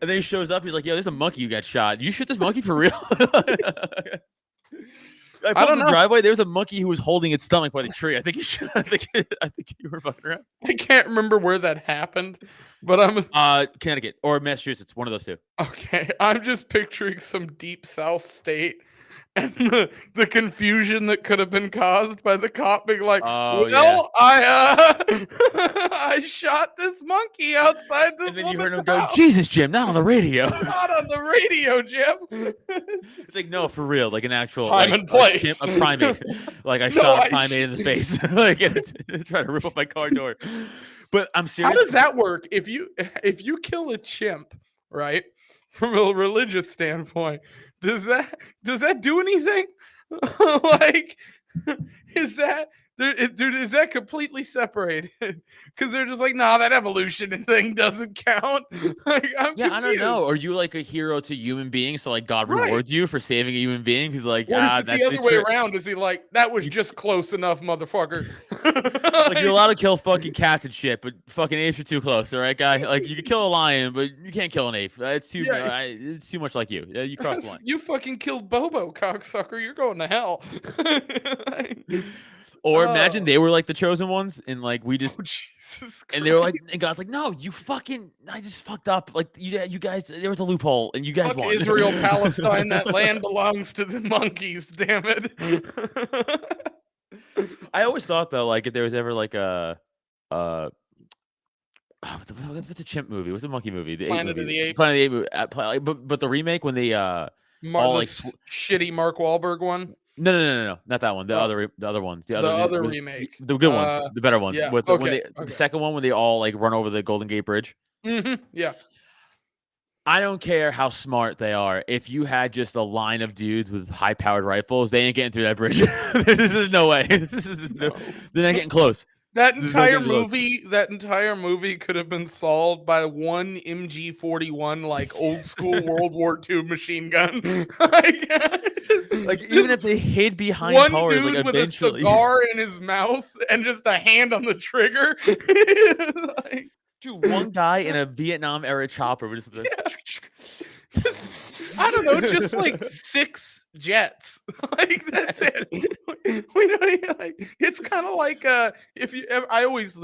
And then he shows up. He's like, yo, there's a monkey you got shot. You shoot this monkey for real? I pulled don't the know. driveway. There was a monkey who was holding its stomach by the tree. I think I think you were fucking around. I can't remember where that happened, but Connecticut or Massachusetts, one of those two. okay. I'm just picturing some deep South state and the confusion that could have been caused by the cop being like, Oh, I shot this monkey outside this And then you heard woman's him go, house. Jesus, Jim, not on the radio. Not on the radio, Jim. It's like, no, for real, like an actual Time like, and place. a primate. Like I No, shot I a primate in the face, like trying to rip up my car door. But I'm serious. How does that work? If you kill a chimp, right? From a religious standpoint, does that do anything? Like, is that is that completely separated? Because they're just like, nah, that evolution thing doesn't count. Like, I'm Yeah, I don't know. confused. Are you like a hero to human beings? So like God Right. rewards you for saving a human being? He's like, Or is it that's the other way trick." around? Is he like, that was just close enough, motherfucker? Like you're allowed to kill fucking cats and shit, but fucking apes are too close, all right, guy? Like you can kill a lion, but you can't kill an ape. It's too it's too much like you. You crossed the line. You fucking killed Bobo, cocksucker. You're going to hell. Or imagine they were like the chosen ones, and like we just Oh, Jesus and they were like, Christ. and God's like, no, you fucking, I just fucked up. Like you guys, there was a loophole, and you guys Fuck won. Israel, Palestine. That land belongs to the monkeys. Damn it. I always thought though, like if there was ever like a what's the chimp movie? What's the monkey movie? The Planet ape of movie. the Apes. Planet of the Apes. But the remake when they all like Shitty Mark Wahlberg one. no, not that one. The Oh. other ones. The other remake. The good ones, the better ones. yeah, With okay, when they, okay. the second one when they all like run over the Golden Gate Bridge. Yeah. I don't care how smart they are. If you had just a line of dudes with high-powered rifles, they ain't getting through that bridge. There's no way. They're not getting close. That There's no entire getting close. movie could have been solved by one MG41 like old school World War II machine gun. Like even if they hid behind one cars, dude like with eventually. a cigar in his mouth and just a hand on the trigger. Like, Dude, one guy in a Vietnam era chopper was just I don't know, just like 6 jets. Like that's it. We don't even, like. It's kind of like if you. I always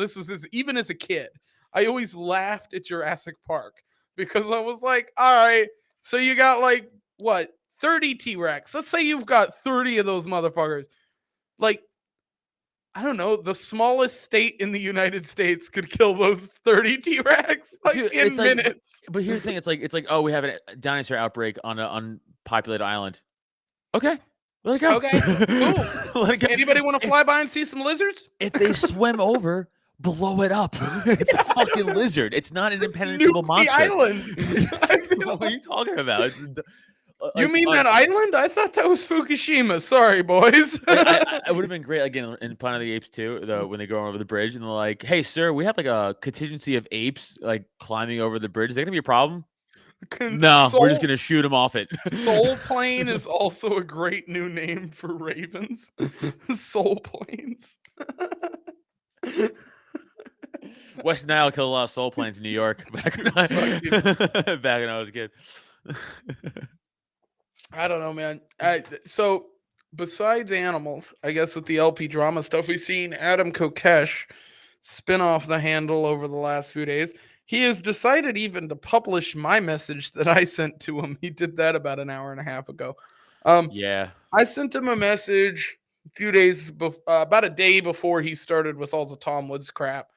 even as a kid, I always laughed at Jurassic Park because I was like, all right, so you got like what 30 T-Rex. Let's say you've got 30 of those motherfuckers. Like, I don't know, the smallest state in the United States could kill those 30 T-Rex like Dude, in it's like- minutes. But here's the thing: it's like, oh, we have a dinosaur outbreak on an unpopulated island. Okay, let it go. Okay, cool. Let it go. Anybody want to fly by and see some lizards? If they swim over, blow it up. It's a fucking lizard. It's not an impenetrable Nuke monster. the island. I feel What are you talking about? It's, You mean that island? I thought that was Fukushima. Sorry, boys. It would have been great again in Planet of the Apes too, though, when they go over the bridge and they're like, "Hey, sir, we have like a contingency of apes like climbing over the bridge. Is that gonna be a problem?" No, we're just gonna shoot them off it. Soul Plane is also a great new name for ravens. Soul Planes. West Nile killed a lot of soul planes in New York back when I was a kid. I don't know, man. So besides animals, I guess with the LP drama stuff, we've seen Adam Kokesh spin off the handle over the last few days. He has decided even to publish my message that I sent to him. He did that about an hour and a half ago. Yeah. I sent him a message a few days, about a day before he started with all the Tom Woods crap.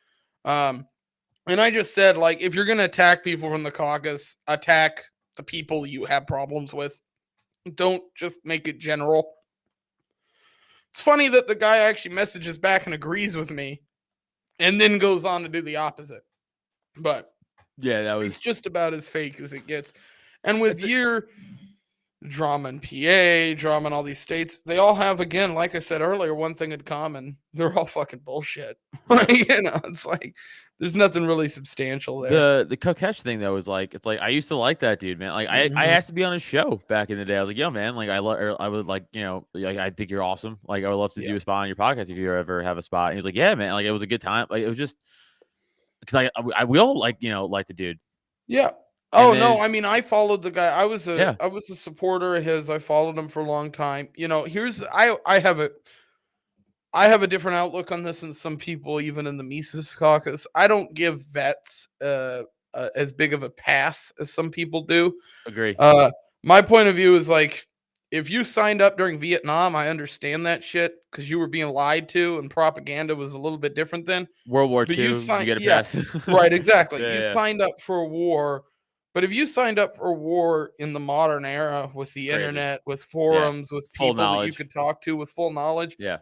And I just said, like, if you're going to attack people from the caucus, attack the people you have problems with. Don't just make it general. It's funny that the guy actually messages back and agrees with me, and then goes on to do the opposite. But Yeah, that it's was just about as fake as it gets. And with your drama in PA, drama in all these states, they all have, again, like I said earlier, one thing in common: they're all fucking bullshit. It's like there's nothing really substantial there. the Kokesh thing though was like, it's like I used to like that dude, man. Like I Mhm. asked to be on his show back in the day. I was like, yo, man, like I would like, like I think you're awesome. Like I would love to do a spot on your podcast if you ever have a spot. And he was like, yeah, man. Like it was a good time. Like it was just because we all like like the dude. Yeah. And Oh then no, I mean I followed the guy. I was yeah, a supporter of his. I followed him for a long time. Here's I have a different outlook on this than some people, even in the Mises caucus. I don't give vets as big of a pass as some people do. agree. My point of view is like, if you signed up during Vietnam, I understand that shit because you were being lied to and propaganda was a little bit different then. World War But II, you you signed, get a yeah, pass. right, exactly. Yeah, You yeah. signed up for a war, but if you signed up for a war in the modern era with the Crazy. internet, with Yeah. forums, with Full people that you knowledge. could talk to with full knowledge, Yeah.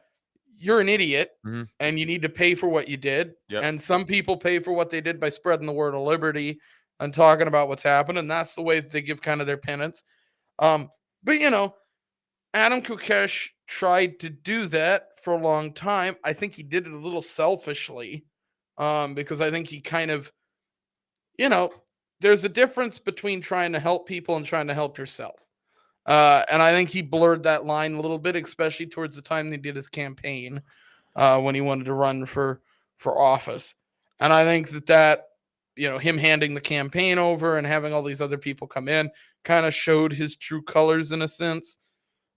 you're an idiot Mhm. and you need to pay for what you did. Yep. And some people pay for what they did by spreading the word of liberty and talking about what's happened. And that's the way that they give kind of their penance. But Adam Kokesh tried to do that for a long time. I think he did it a little selfishly, because I think he kind of, there's a difference between trying to help people and trying to help yourself. And I think he blurred that line a little bit, especially towards the time he did his campaign, when he wanted to run for office. And I think that him handing the campaign over and having all these other people come in kind of showed his true colors in a sense.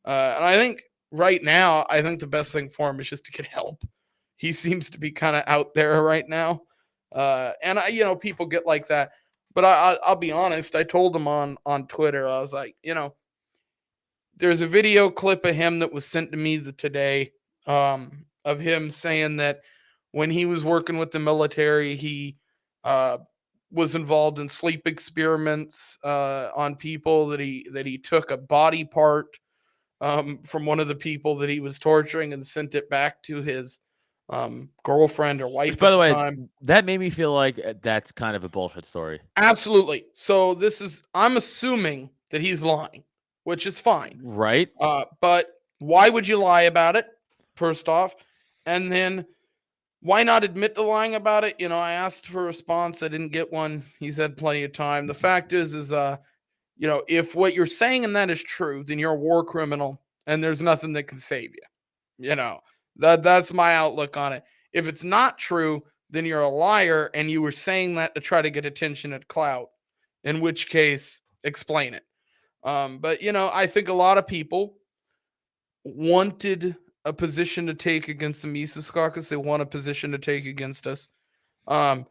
And I think right now, I think the best thing for him is just to get help. He seems to be kind of out there right now. And people get like that. But I'll be honest. I told him on Twitter, I was like, there's a video clip of him that was sent to me today, of him saying that when he was working with the military, he was involved in sleep experiments on people, that he took a body part from one of the people that he was torturing and sent it back to his girlfriend or Which, wife by at the the way, time. that made me feel like that's kind of a bullshit story. Absolutely. So I'm assuming that he's lying, which is fine. Right? But why would you lie about it, first off? And then why not admit to lying about it? I asked for a response. I didn't get one. He said plenty of time. The fact is if what you're saying and that is true, then you're a war criminal and there's nothing that can save you. That's my outlook on it. If it's not true, then you're a liar and you were saying that to try to get attention and clout, in which case explain it. But I think a lot of people wanted a position to take against the Mises Caucus. They want a position to take against us. The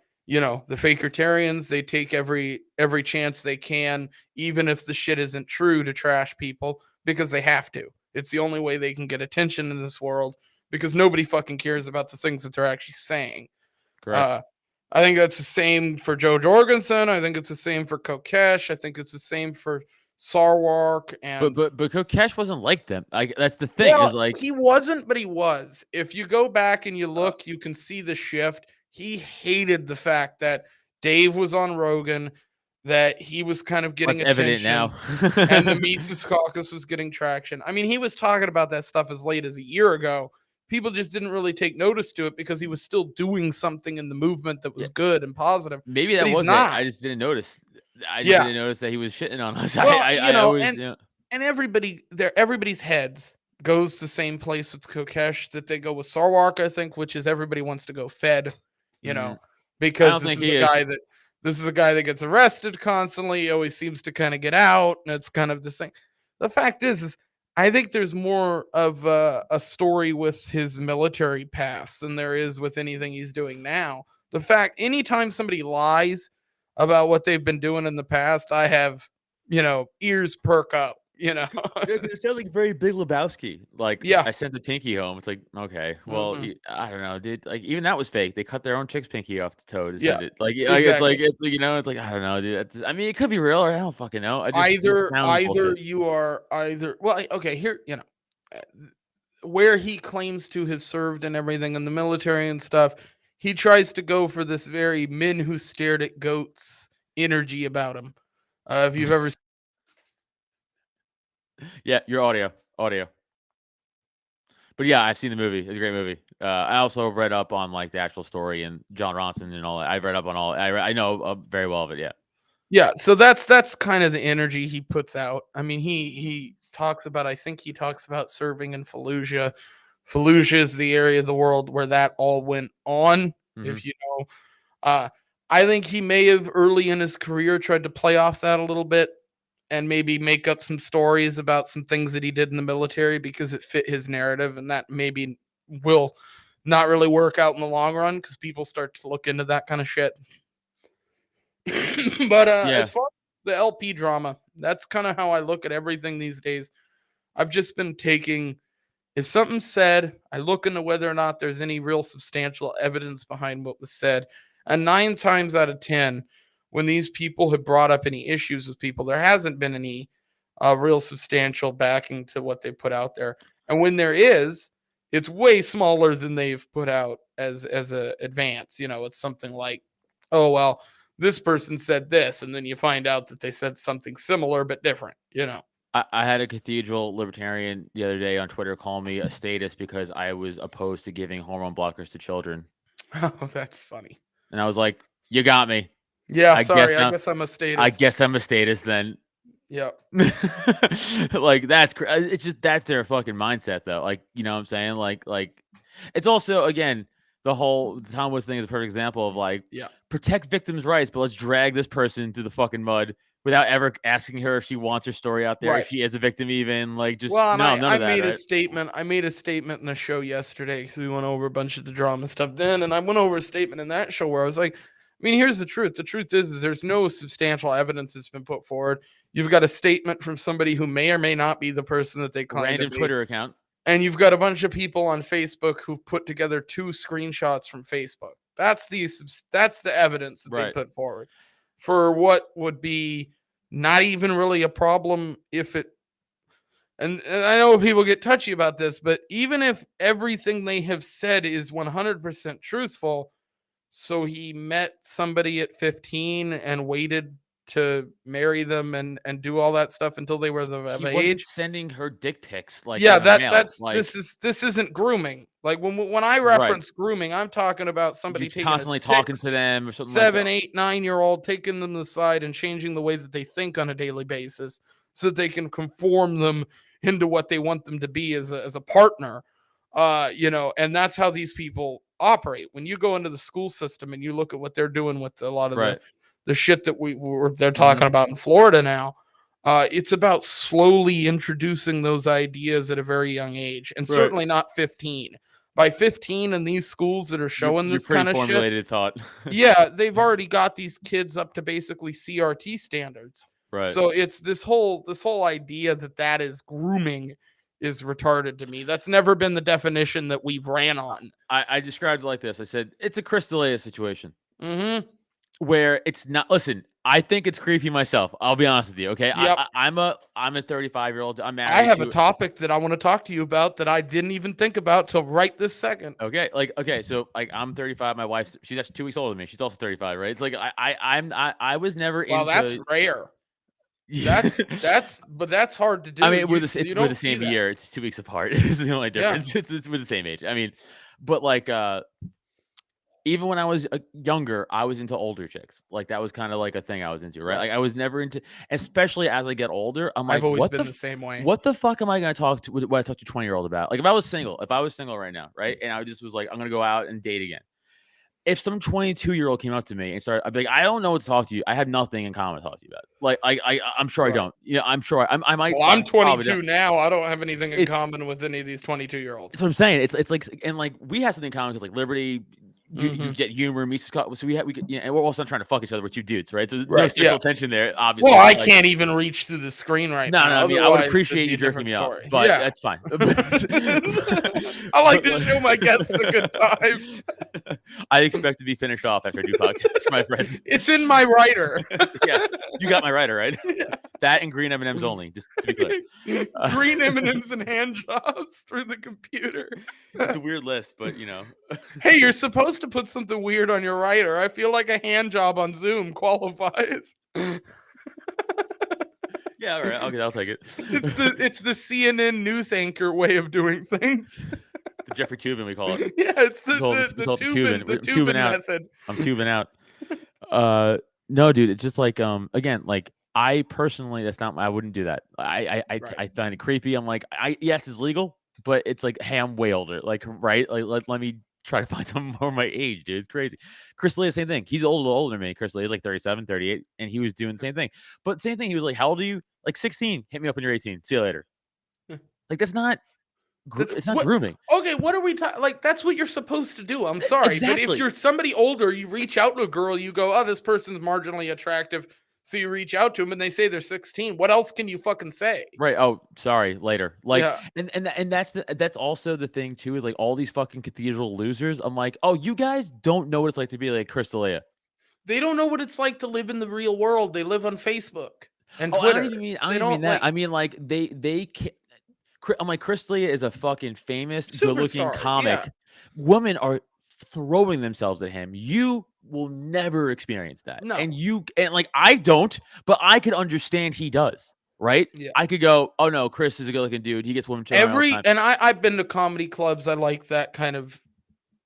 Fakertarians, they take every chance they can, even if the shit isn't true, to trash people because they have to. It's the only way they can get attention in this world, because nobody fucking cares about the things that they're actually saying. Correct. I think that's the same for Joe Jorgensen. I think it's the same for Kokesh. I think it's the same for Sarwark. And But Kokesh wasn't like them. Like that's the thing, is like he wasn't, but he was. If you go back and you look, you can see the shift. He hated the fact that Dave was on Rogan, that he was kind of getting what's evident attention, now. and the Mises Caucus was getting traction. I mean, he was talking about that stuff as late as a year ago. People just didn't really take notice to it because he was still doing something in the movement that was good and positive. Maybe But that he's was it. not. I just didn't notice. I just Yeah. didn't notice that he was shitting on us. Well, I always, and everybody's heads goes the same place with Kokesh that they go with Sarwark, I think, which is everybody wants to go Fed, Mhm. because think this he is a guy that gets arrested constantly. He always seems to kind of get out, and it's kind of the same. The fact is I think there's more of a story with his military past than there is with anything he's doing now. The fact, anytime somebody lies about what they've been doing in the past, I have, ears perk up, It sounded like very Big Lebowski. Like, Yeah. I sent the pinky home. It's like, okay, well, Mhm. I don't know, dude. Like, even that was fake. They cut their own chick's pinky off the toe to Yeah, send it. Like, exactly. it's like it's like, I don't know, dude. I mean, it could be real, or I don't fucking know. It sounds Either bullshit. you are either, well, okay, here, uh, where he claims to have served and everything in the military and stuff, he tries to go for this very men who stared at goats energy about him. If you've ever Yeah, your audio. But yeah, I've seen the movie. It's a great movie. I also read up on like the actual story and John Ronson and all that. I've read up on all. I know very well of it. Yeah. Yeah, so that's kind of the energy he puts out. I mean, he talks about I think he talks about serving in Fallujah. Fallujah is the area of the world where that all went on, if you know. I think he may have early in his career tried to play off that a little bit and maybe make up some stories about some things that he did in the military because it fit his narrative, and that maybe will not really work out in the long run because people start to look into that kind of shit. But Yeah. as far as the LP drama, that's kind of how I look at everything these days. I've just been taking, if something's said, I look into whether or not there's any real substantial evidence behind what was said. And 9 times out of 10, when these people have brought up any issues with people, there hasn't been any real substantial backing to what they put out there. And when there is, it's way smaller than they've put out as a advance. You know, it's something like, oh, well, this person said this, and then you find out that they said something similar but different, you know. I had a cathedral libertarian the other day on Twitter call me a statist because I was opposed to giving hormone blockers to children. Oh, that's funny. And I was like, you got me. Yeah, I sorry. guess I guess I'm a statist. I guess I'm a statist then. Yeah. Like it's just that's their fucking mindset though. Like, you know what I'm saying? Like it's also again the whole Tom Woods thing is a perfect example of like protect victims' rights, but let's drag this person through the fucking mud without ever asking her if she wants her story out there, if she is a victim even. Like just none of that. I made a statement. I made a statement in the show yesterday because we went over a bunch of the drama stuff then, and I went over a statement in that show where I was like, I mean, here's the truth. The truth is there's no substantial evidence that's been put forward. You've got a statement from somebody who may or may not be the person that they claim random to be. Twitter account. And you've got a bunch of people on Facebook who've put together 2 screenshots from Facebook. That's the evidence that they put forward for what would be not even really a problem if it. And I know people get touchy about this, but even if everything they have said is 100% truthful, so he met somebody at 15 and waited to marry them and do all that stuff until they were of age. Sending her dick pics, like that's like, this isn't grooming. Like when I reference grooming, I'm talking about somebody taking constantly talking to them or something 7, 8, 9-year-old, taking them to the side and changing the way that they think on a daily basis so that they can conform them into what they want them to be as a partner. You know, and that's how these people operate. When you go into the school system and you look at what they're doing with a lot of the shit that they're talking about in Florida now, it's about slowly introducing those ideas at a very young age, and certainly not 15. By 15 in these schools that are showing this kind of formulated thought. Yeah, they've already got these kids up to basically CRT standards. Right. So it's this whole idea that is grooming is retarded to me. That's never been the definition that we've ran on. I described it like this. I said, it's a Crystalia situation. Mm-hmm. Where it's not, listen, I think it's creepy myself. I'll be honest with you. Okay. Yep. I'm a 35-year-old. I'm married. I have a topic that I want to talk to you about that I didn't even think about till right this second. Okay. Okay. So I'm 35. My wife's, she's actually 2 weeks older than me. She's also 35, right? It's like, I was never into. Well, that's rare. But that's hard to do. I mean, we're the same year. It's 2 weeks apart. It's the only difference. Yeah. It's we're the same age. I mean, but like, even when I was younger, I was into older chicks. Like that was kind of like a thing I was into, right? Like I was never into, especially as I get older. I've always been the same way. What the fuck am I going to talk to? What I talk to 20-year-old about? Like if I was single right now, right, and I just was like, I'm gonna go out and date again. If some 22-year-old came up to me and started, I'd be like, I don't know what to talk to you. I have nothing in common to talk to you about. Like, I'm sure I don't. You know, I'm sure I might. Well, I'm 22 now. I don't have anything in common with any of these 22-year-olds. That's what I'm saying. It's like, and like we have something in common because like Liberty. You get humor, me, Scott. So we and we're also not trying to fuck each other. We're 2 dudes, right? So there's no sexual tension there, obviously. Well, I can't even reach through the screen right now. No, I mean, I would appreciate you jerking me off, but that's fine. I like to show my guests a good time. I expect to be finished off after I do podcasts for my friends. It's in my writer. Yeah, you got my writer, right? That and green M&Ms only. Just to be clear. Green M&Ms and hand jobs through the computer. It's a weird list, but you know. Hey, you're supposed to put something weird on your writer. I feel like a hand job on Zoom qualifies. Yeah, all right. Okay, I'll take it. It's the CNN news anchor way of doing things. The Jeffrey Tubin, we call it. Yeah, it's We call it the Tubin. Tubin Tubin out. method. I'm tubing out. No, dude, it's just like again, like I personally, that's not. I wouldn't do that. I find it creepy. I'm like, yes, it's legal, but it's like, hey, I'm way older. Like, right? Like, let me try to find someone more my age, dude. It's crazy. Chris Lee, same thing. He's a little older than me. Chris Lee is like 37, 38, and he was doing the same thing. But same thing. He was like, how old are you? Like 16. Hit me up when you're 18. See you later. Like that's not. It's not grooming. Okay, what are we talking? Like that's what you're supposed to do. I'm sorry, but Exactly. if you're somebody older, you reach out to a girl, you go, "Oh, this person's marginally attractive," so you reach out to them, and they say they're 16. What else can you fucking say? Right. Oh, sorry. Later. Like, Yeah. and that's also the thing too. Is like all these fucking cathedral losers. I'm like, oh, you guys don't know what it's like to be like Crystalia. They don't know what it's like to live in the real world. They live on Facebook and Oh, Twitter. I don't even mean that. I mean like they can't. I'm like, Crystalia is a fucking famous, good-looking Superstar, comic. yeah. Women are throwing themselves at him. You will never experience that. No. And like I don't, but I could understand he does. Right? Yeah. I could go, oh no, Chris is a good-looking dude. He gets women chilling all the time. And I've been to comedy clubs. I like that kind of,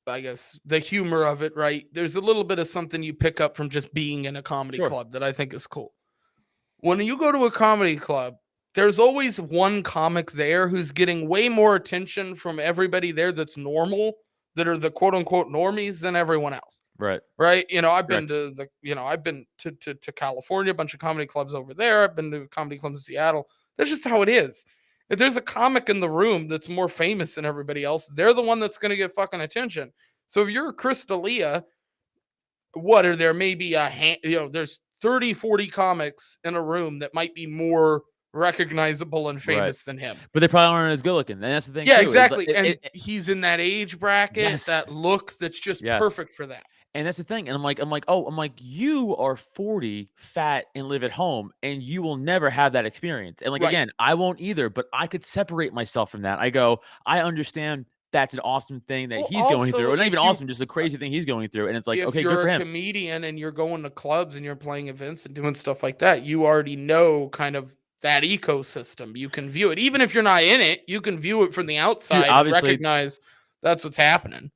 I guess, the humor of it, right? There's a little bit of something you pick up from just being in a comedy Sure. club that I think is cool. When you go to a comedy club, there's always one comic there who's getting way more attention from everybody there that's normal, that are the quote unquote normies than everyone else. Right. Right. You know, I've been to I've been to California, a bunch of comedy clubs over there. I've been to comedy clubs in Seattle. That's just how it is. If there's a comic in the room that's more famous than everybody else, they're the one that's going to get fucking attention. So if you're Crystalia, what are there? Maybe there's 30, 40 comics in a room that might be more recognizable and famous than him. But they probably aren't as good looking. And that's the thing. Yeah, too, exactly. Like, he's in that age bracket, Yes. that look that's just Yes. perfect for that. And that's the thing. And I'm like, you are 40, fat, and live at home, and you will never have that experience. And like, Right. again, I won't either, but I could separate myself from that. I go, I understand that's an awesome thing that Well, he's going also, through. Or not if even you- awesome, just a crazy thing he's going through. And it's like, if okay, you're good for a him. comedian and you're going to clubs and you're playing events and doing stuff like that, you already know kind of that ecosystem. You can view it. Even if you're not in it, you can view it from the outside and obviously- recognize that's what's happening.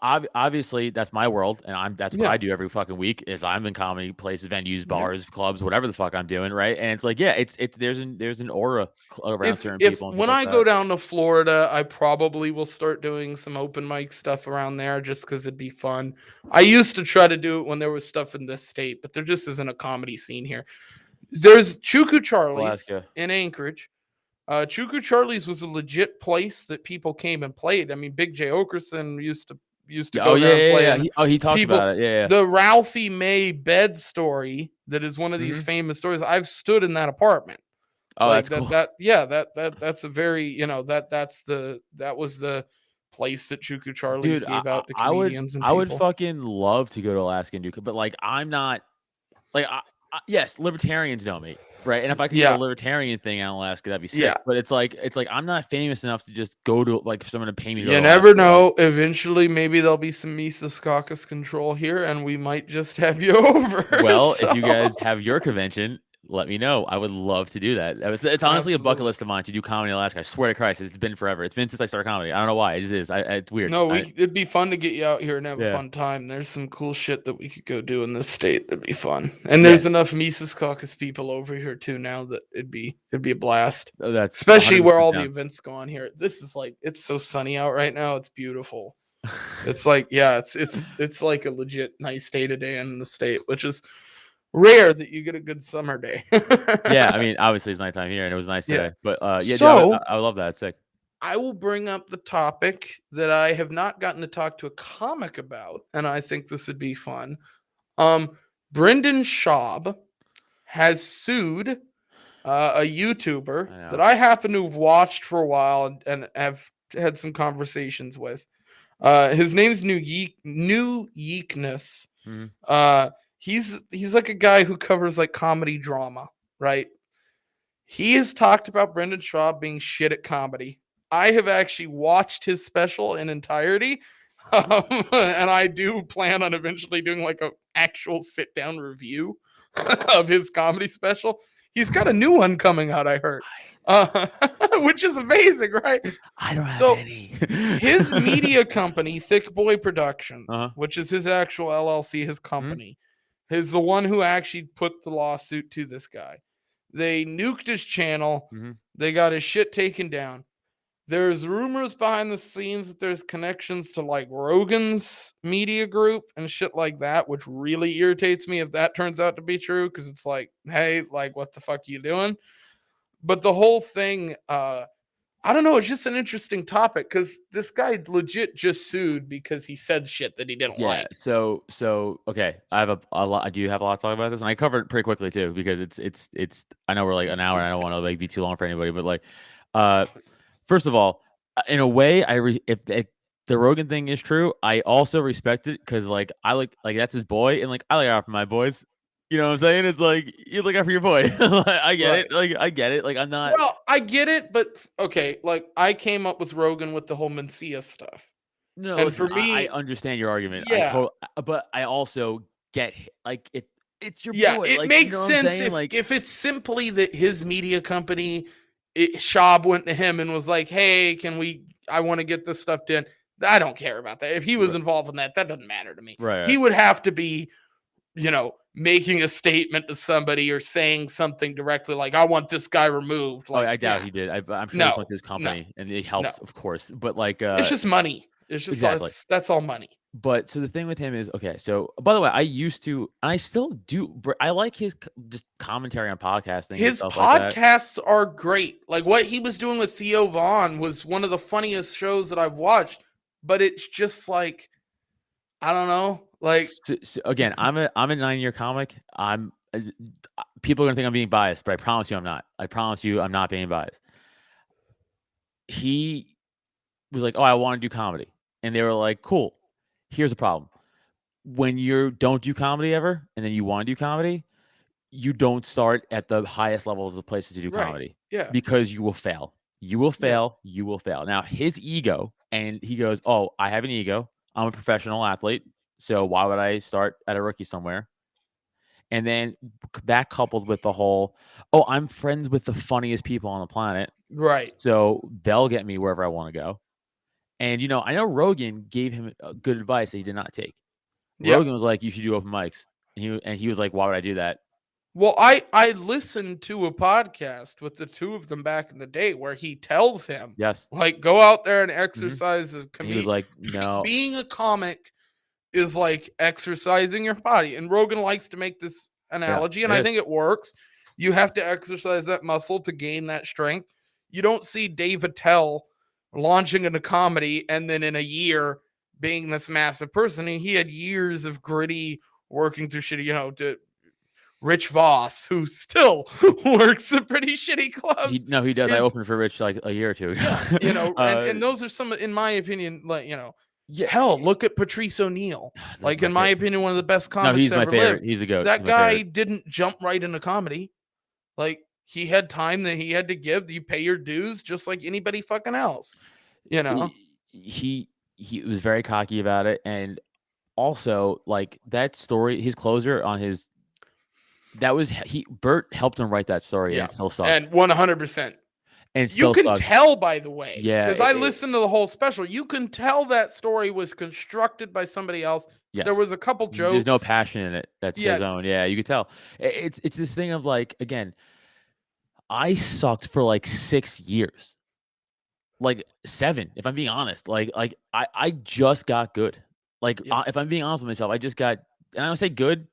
Obviously, that's my world, and that's what Yeah. I do every fucking week. Is I'm in comedy places, venues, bars, clubs, whatever the fuck I'm doing, right? And it's like, yeah, it's there's an aura around certain people. And When stuff I like go that. down to Florida, I probably will start doing some open mic stuff around there just because it'd be fun. I used to try to do it when there was stuff in this state, but there just isn't a comedy scene here. There's Chuku Charlie's Alaska. in Anchorage. Chuku Charlie's was a legit place that people came and played. I mean, Big J Okerson used to go there and play. Yeah. He talks people- about it. Yeah. The Ralphie May bed story that is one of these famous stories. I've stood in that apartment. Oh, Like, that's cool. That's a very, that was the place that Chuku Charlie's Dude, gave out to I would comedians and I would people. fucking love to go to Alaska and do, but like I'm not like yes, libertarians know me, right? And if I could Yeah. do a libertarian thing in Alaska, that'd be sick. Yeah. But it's like I'm not famous enough to just go to like for someone to pay me. To go You to never Alaska. know. Eventually, maybe there'll be some Mises Caucus control here, and we might just have you over. Well, if you so- guys have your convention, let me know. I would love to do that. It's honestly a bucket Absolutely. list of mine to do comedy in Alaska. I swear to Christ, it's been forever. It's been since I started comedy. I don't know why. It just is. It's weird. No, it'd be fun to get you out here and have Yeah. a fun time. There's some cool shit that we could go do in this state. That'd be fun. And there's enough Mises Caucus people over here too now that it'd be a blast. That's Especially where all the 100% events go on here. This is like, it's so sunny out right now. It's beautiful. It's like, yeah, it's like a legit nice day today in the state, which is rare that you get a good summer day. Yeah, I mean, obviously it's nighttime here, and it was nice Yeah. today. But yeah, dude, So- I love that. It's sick. I will bring up the topic that I have not gotten to talk to a comic about, and I think this would be fun. Brendan Schaub has sued a YouTuber I know. that I happen to have watched for a while and have had some conversations with. His name's New Yeekness. Mhm. He's like a guy who covers like comedy drama, right? He has talked about Brendan Schaub being shit at comedy. I have actually watched his special in entirety, and I do plan on eventually doing like a actual sit down review of his comedy special. He's got a new one coming out, I heard, which is amazing, right? I don't have So any. his media company, Thick Boy Productions, Uh-huh. which is his actual LLC, his company, is the one who actually put the lawsuit to this guy. They nuked his channel. Mhm. They got his shit taken down. There's rumors behind the scenes that there's connections to like Rogan's media group and shit like that, which really irritates me if that turns out to be true, because it's like, hey, like, what the fuck are you doing? But the whole thing, I don't know, it's just an interesting topic because this guy legit just sued because he said shit that he didn't Yeah. like. So okay. I have a lot. I do have a lot to talk about this, and I covered it pretty quickly too because it's. I know we're like an hour, and I don't want to like be too long for anybody, but like, first of all, in a way, if the Rogan thing is true, I also respect it because like I like that's his boy, and like I look out for my boys. You know what I'm saying? It's like you look out for your boy. Like, I get it. Like I get it. Like I'm not. Well, I get it, but okay, like I came up with Rogan with the whole Mencia stuff. No, And listen, for me, I understand your argument. yeah. But I also get like it's your Yeah, boy. it Like, you makes know what I'm sense saying? Like, if it's simply that his media company, Schaub went to him and was like, "Hey, I want to get this stuff done." I don't care about that. If he was Right. involved in that, that doesn't matter to me. Right. He would have to be, making a statement to somebody or saying something directly like, "I want this guy removed." Like, I doubt yeah, he did. I'm sure he no, went to his no, company and it no. helped, of course. But like, It's just money. It's just exactly. that's all money. But so the thing with him is okay. So by the way, I used to, and I still do. I like his just commentary on podcasting. And His stuff like that. podcasts are great. Like what he was doing with Theo Vaughn was one of the funniest shows that I've watched. But it's just like, I don't know. Like, So again, I'm a 9-year comic. People are gonna think I'm being biased, but I promise you I'm not. I promise you I'm not being biased. He was like, "Oh, I want to do comedy," and they were like, "Cool. Here's the problem: when you don't do comedy ever, and then you want to do comedy, you don't start at the highest levels of places to do right. comedy Yeah. because you will fail. You will Yeah. fail. You will fail." Now his ego, and he goes, "Oh, I have an ego. I'm a professional athlete, so why would I start at a rookie somewhere?" And then that coupled with the whole, "Oh, I'm friends with the funniest people on the planet, Right. so they'll get me wherever I want to go." And I know Rogan gave him good advice that he did not take. Yeah. Rogan was like, "You should do open mics," and he was like, "Why would I do that?" Well, I listened to a podcast with the two of them back in the day where he tells him, Yes. like, go out there and exercise as And he was like, "No." being a comic is like exercising your body. And Rogan likes to make this analogy, and it I is. think it works. You have to exercise that muscle to gain that strength. You don't see Dave Attell launching into comedy and then in a year being this massive person. He had years of gritty working through shitty, to Rich Voss, who still works at pretty shitty clubs. He does. I opened for Rich like a year or two ago. And those are some, in my opinion, like, yeah. hell, look at Patrice O'Neal. Like, in my opinion, one of the best comics he's my ever favorite. lived. He's the goat. That He's my guy favorite. didn't jump right into comedy. Like, he had time that he had to give. You pay your dues just like anybody fucking else. He was very cocky about it, and also like that story, his closer on his. That was Bert helped him write that story, and it still sucked. And 100%. And you can tell, by the way, because I listened to the whole special. You can tell that story was constructed by somebody else. Yes. There was a couple jokes. There's no passion in it. That's his own. Yeah, you could tell. It's this thing of like, again, I sucked for like 6 years, like 7, if I'm being honest. Like I just got good. Like if I'm being honest with myself, I just got, and I don't say good.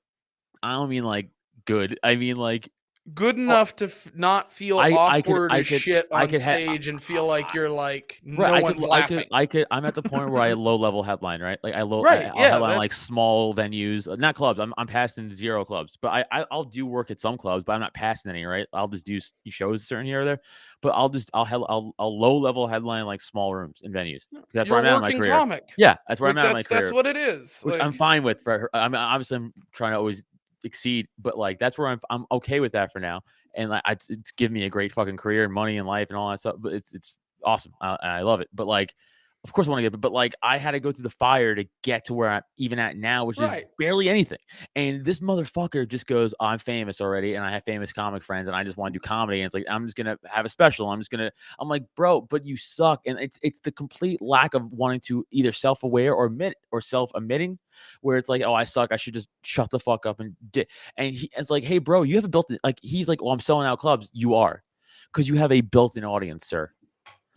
I don't mean like good. I mean like good enough to not feel awkward as shit on stage and feel like you're like no one's laughing. I'm at the point where I low level headline, right? Like I'll headline like small venues, not clubs. I'm passing 0 clubs, but I'll do work at some clubs, but I'm not passing any, right? I'll just do shows certain here or there, but I'll low level headline like small rooms and venues. That's where I'm at in my career. Comic. Yeah, that's where I'm at in my career. That's what it is. Which I'm fine with. I'm trying to always exceed. But like that's where I'm okay with that for now. And like it's given me a great fucking career and money and life and all that stuff. But it's awesome. I love it. But like, of course I want to get it. But like I had to go through the fire to get to where I'm even at now, which is barely anything. And this motherfucker just goes, oh, I'm famous already, and I have famous comic friends, and I just want to do comedy. And it's like I'm just gonna have a special. I'm like, bro, but you suck. And it's the complete lack of wanting to either self-aware or admit or self-admitting, where it's like, oh, I suck. I should just shut the fuck up and it's like, hey, bro, you have a built-in, like he's like, well, I'm selling out clubs. You are, because you have a built-in audience, sir.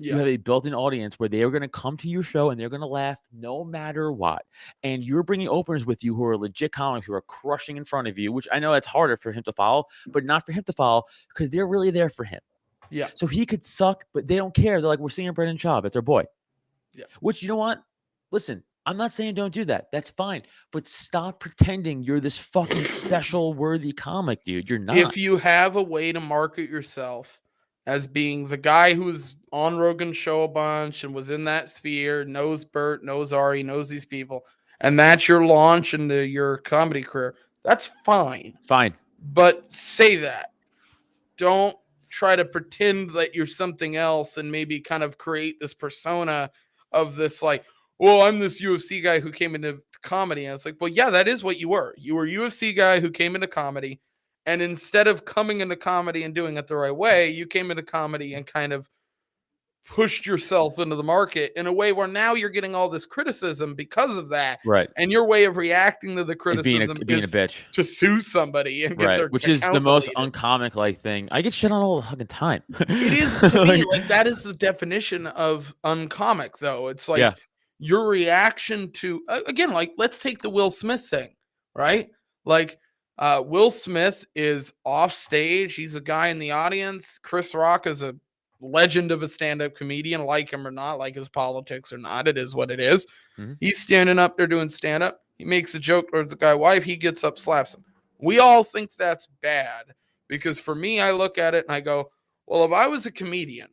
Yeah. You have a built-in audience where they are going to come to your show and they're going to laugh no matter what. And you're bringing openers with you who are legit comics who are crushing in front of you, which I know it's harder for him to follow, but not for him to follow because they're really there for him. Yeah. So he could suck, but they don't care. They're like, we're seeing Brendan Schaub. It's our boy. Yeah. Which, you know what? Listen, I'm not saying don't do that. That's fine. But stop pretending you're this fucking special worthy comic, dude. You're not. If you have a way to market yourself as being the guy who's on Rogan's show a bunch and was in that sphere, knows Bert, knows Ari, knows these people, and that's your launch into your comedy career, that's fine. Fine. But say that. Don't try to pretend that you're something else and maybe kind of create this persona of this like, well, I'm this UFC guy who came into comedy. And it's like, well, yeah, that is what you were. You were a UFC guy who came into comedy. And instead of coming into comedy and doing it the right way, you came into comedy and kind of pushed yourself into the market in a way where now you're getting all this criticism because of that. Right. And your way of reacting to the criticism being a bitch. To sue somebody and get their which is the most deleted. uncomic like thing. I get shit on all the fucking time. It is to me, like that is the definition of uncomic, though. It's like your reaction to again, like let's take the Will Smith thing, right? Like Will Smith is off stage. He's a guy in the audience. Chris Rock is a legend of a stand-up comedian, like him or not, like his politics or not. It is what it is. Mm-hmm. He's standing up there doing stand-up. He makes a joke towards the guy's wife. He gets up, slaps him. We all think that's bad because for me, I look at it and I go, well, if I was a comedian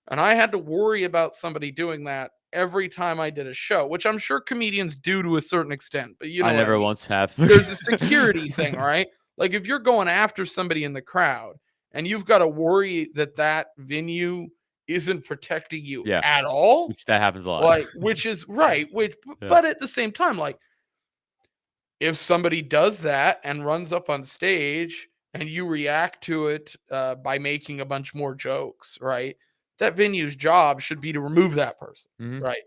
and I had to worry about somebody doing that every time I did a show, which I'm sure comedians do to a certain extent, but you know, I never once have. There's a security thing, right? Like if you're going after somebody in the crowd and you've got to worry that that venue isn't protecting you at all, which that happens a lot. Like, which is right. But at the same time, like if somebody does that and runs up on stage and you react to it by making a bunch more jokes, right? That venue's job should be to remove that person, right?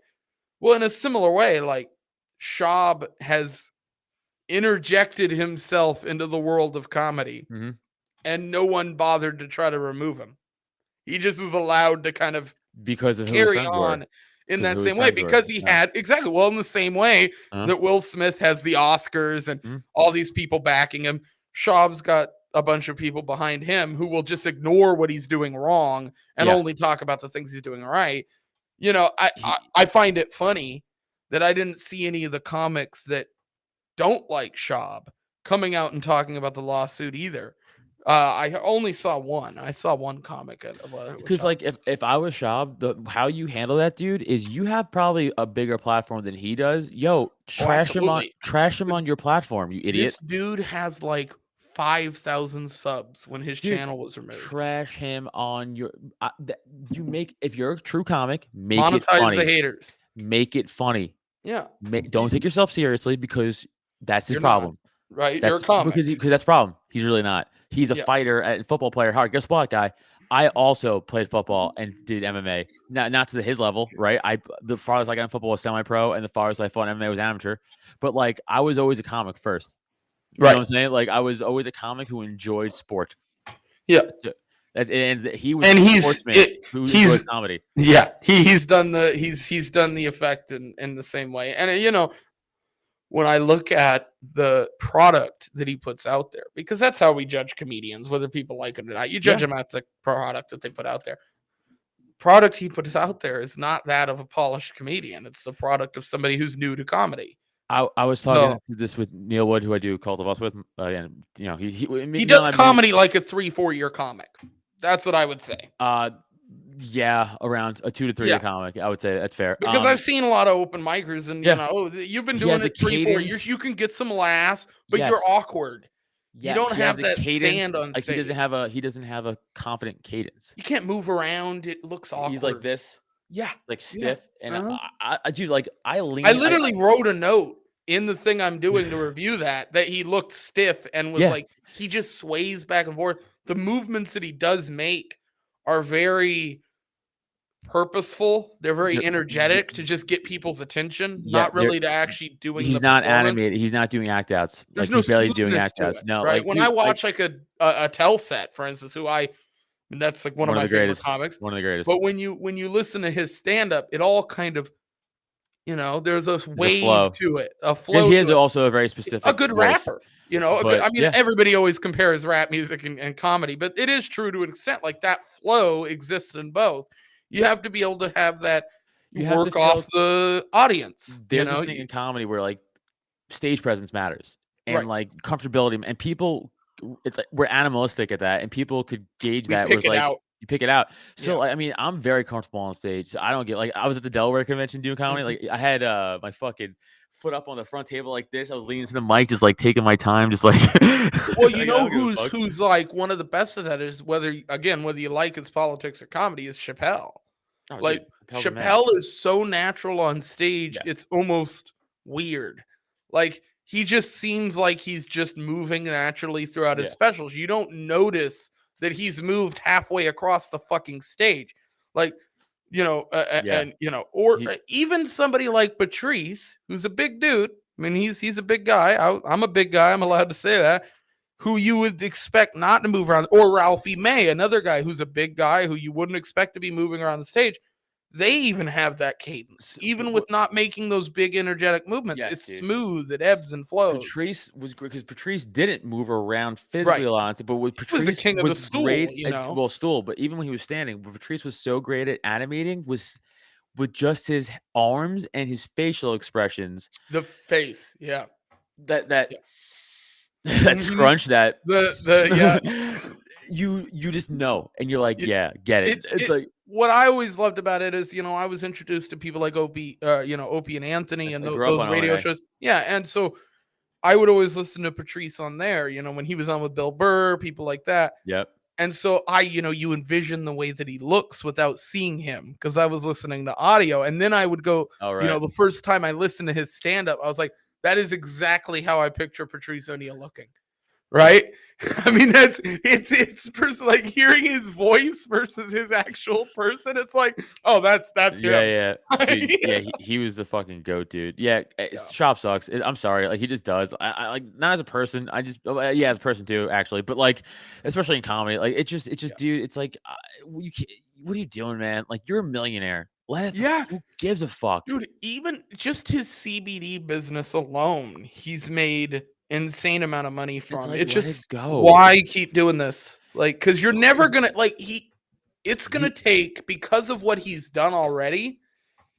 Well, in a similar way, like Schaub has interjected himself into the world of comedy and no one bothered to try to remove him. He just was allowed to kind of because of carry on in that same way because he had exactly in the same way that Will Smith has the Oscars and all these people backing him. Schaub's got a bunch of people behind him who will just ignore what he's doing wrong and only talk about the things he's doing right. You know, I find it funny that I didn't see any of the comics that don't like Schaub coming out and talking about the lawsuit either. I only saw one. I saw one comic because, like, if I was Schaub, how you handle that dude is you have probably a bigger platform than he does. Yo, trash him on your platform, you idiot. This dude has like 5,000 subs when his channel was removed. Trash him on your. If you're a true comic, monetize it funny. The haters. Make it funny. Yeah. Don't take yourself seriously because that's his problem. Not, right? You're a comic. Because that's problem. He's really not. He's a fighter and football player. Hard. Guess what, guy? I also played football and did MMA. Not to his level, right? The farthest I got in football was semi-pro, and the farthest I fought in MMA was amateur. But like, I was always a comic first. You know what I'm saying? Like, I was always a comic who enjoyed sport. Yeah. And he was a sportsman who enjoyed comedy. Yeah, he's done the effect in the same way. And you know, when I look at the product that he puts out there, because that's how we judge comedians, whether people like it or not. You judge them at the product that they put out there. Product he puts out there is not that of a polished comedian. It's the product of somebody who's new to comedy. I was talking this with Neil Wood, who I do Cult of Us with. And you know, he does comedy like a 3-4 year comic. That's what I would say. Yeah, around a 2 to 3 year comic. I would say that's fair. Because I've seen a lot of open micers, and you know, you've been doing it 3-4 years. You can get some laughs, but you're awkward. You don't he has have a that cadence. stand on Like stage. he doesn't have a confident cadence. You can't move around. It looks awkward. He's like this, Yeah. like stiff, and Uh-huh. I do like I lean. I literally wrote a note in the thing I'm doing to review that he looked stiff and was Yeah. like, he just sways back and forth. The movements that he does make are very purposeful. They're very They're- energetic to just get people's attention, Yeah, not really to actually doing he's the not performance. animated. He's not doing act outs. There's Like no he's barely doing smoothness act to outs. it, No, right? like When dude, I watch like a tell set, for instance, and that's like one of my favorite greatest, comics. one of the greatest. But when you listen to his stand up, it all kind of, there's a There's a wave flow. to it, a flow. He has to it. also a very specific A good voice. rapper, I mean, yeah. everybody always compares rap music and comedy, but it is true to an extent. Like that flow exists in both. You have to be able to have that You have to work off the audience. There's a thing in comedy where like stage presence matters and Right. like comfortability, and people, it's like we're animalistic at that, and people could gauge We that. pick Was it like out. you pick it out. So Yeah. like, I mean, I'm very comfortable on stage. So I don't get like I was at the Delaware convention doing comedy. Mhm. Like I had my fucking foot up on the front table like this. I was leaning to the mic, just like taking my time, just like. Well, like, I don't give a fuck. who's like one of the best at that is whether you like his politics or comedy is Chappelle. Oh, dude, Like Chappelle's a man. Chappelle is so natural on stage, Yeah. it's almost weird. Like he just seems like he's just moving naturally throughout his Yeah. specials. You don't notice that he's moved halfway across the fucking stage. Like, and even somebody like Patrice, who's a big dude. I mean, he's a big guy. I'm a big guy. I'm allowed to say that. Who you would expect not to move around, or Ralphie May, another guy who's a big guy who you wouldn't expect to be moving around the stage. They even have that cadence, even with not making those big energetic movements. Yes, It's dude. smooth. It ebbs and flows. Patrice was great because Patrice didn't move around physically a lot, but with He was Patrice the king of the stool, great you know? well, stool. But even when he was standing, what Patrice was so great at animating was with just his arms and his facial expressions. The face, yeah. That Yeah. that Mhm. scrunch, that yeah. you just know, and you're like, It- yeah, get it. It's like what I always loved about it is, I was introduced to people like Opie, Opie and Anthony, and I grew up those on radio ONA. shows. Yeah, and so I would always listen to Patrice on there, when he was on with Bill Burr, people like that. Yep. And so you envision the way that he looks without seeing him, because I was listening to audio, and then I would go, All right. the first time I listened to his stand-up, I was like, that is exactly how I picture Patrice O'Neal looking. Right? I mean, it's like hearing his voice versus his actual person. It's like, oh, that's him. Yeah. Dude, yeah, he was the fucking goat, dude. Yeah, Shop sucks. I'm sorry, like he just does. I like, not as a person. I just as a person too, actually. But like, especially in comedy, like it's just dude. It's like, what are you doing, man? Like you're a millionaire. Let it. Yeah. Who gives a fuck, Dude? Even just his CBD business alone, he's made insane amount of money from. Like, It's just go. why keep doing this? Like, because you're never gonna it's gonna take, because of what he's done already,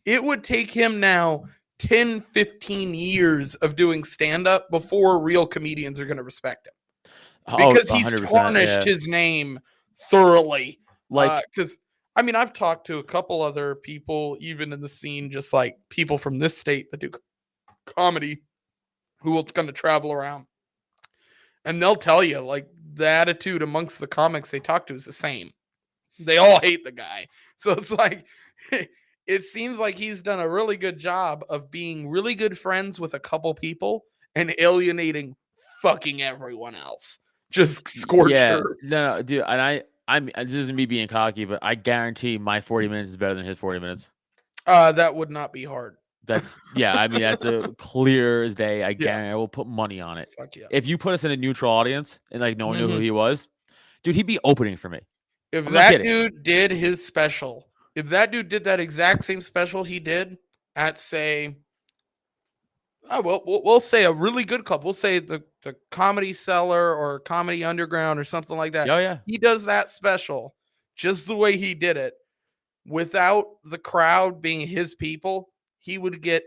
it would take him now 10, 15 years of doing stand-up before real comedians are gonna respect him. Because he's 100%, tarnished his name thoroughly. Like, because I mean, I've talked to a couple other people, even in the scene, just like people from this state that do comedy, who will kind of travel around, and they'll tell you like the attitude amongst the comics they talk to is the same. They all hate the guy. So it's like, it seems like he's done a really good job of being really good friends with a couple people and alienating fucking everyone else. Just scorched earth. No, dude. And I'm this isn't me being cocky, but I guarantee my 40 minutes is better than his 40 minutes. That would not be hard. That's I mean, that's a clear as day. I guarantee I will put money on it. Fuck yeah. If you put us in a neutral audience and like no one knew who he was, dude, he'd be opening for me. If I'm not that kidding. dude did his special, if that dude did that exact same special he did at, say, we'll say a really good club, we'll say the Comedy Cellar or Comedy Underground or something like that. Oh yeah. He does that special just the way he did it, without the crowd being his people, he would get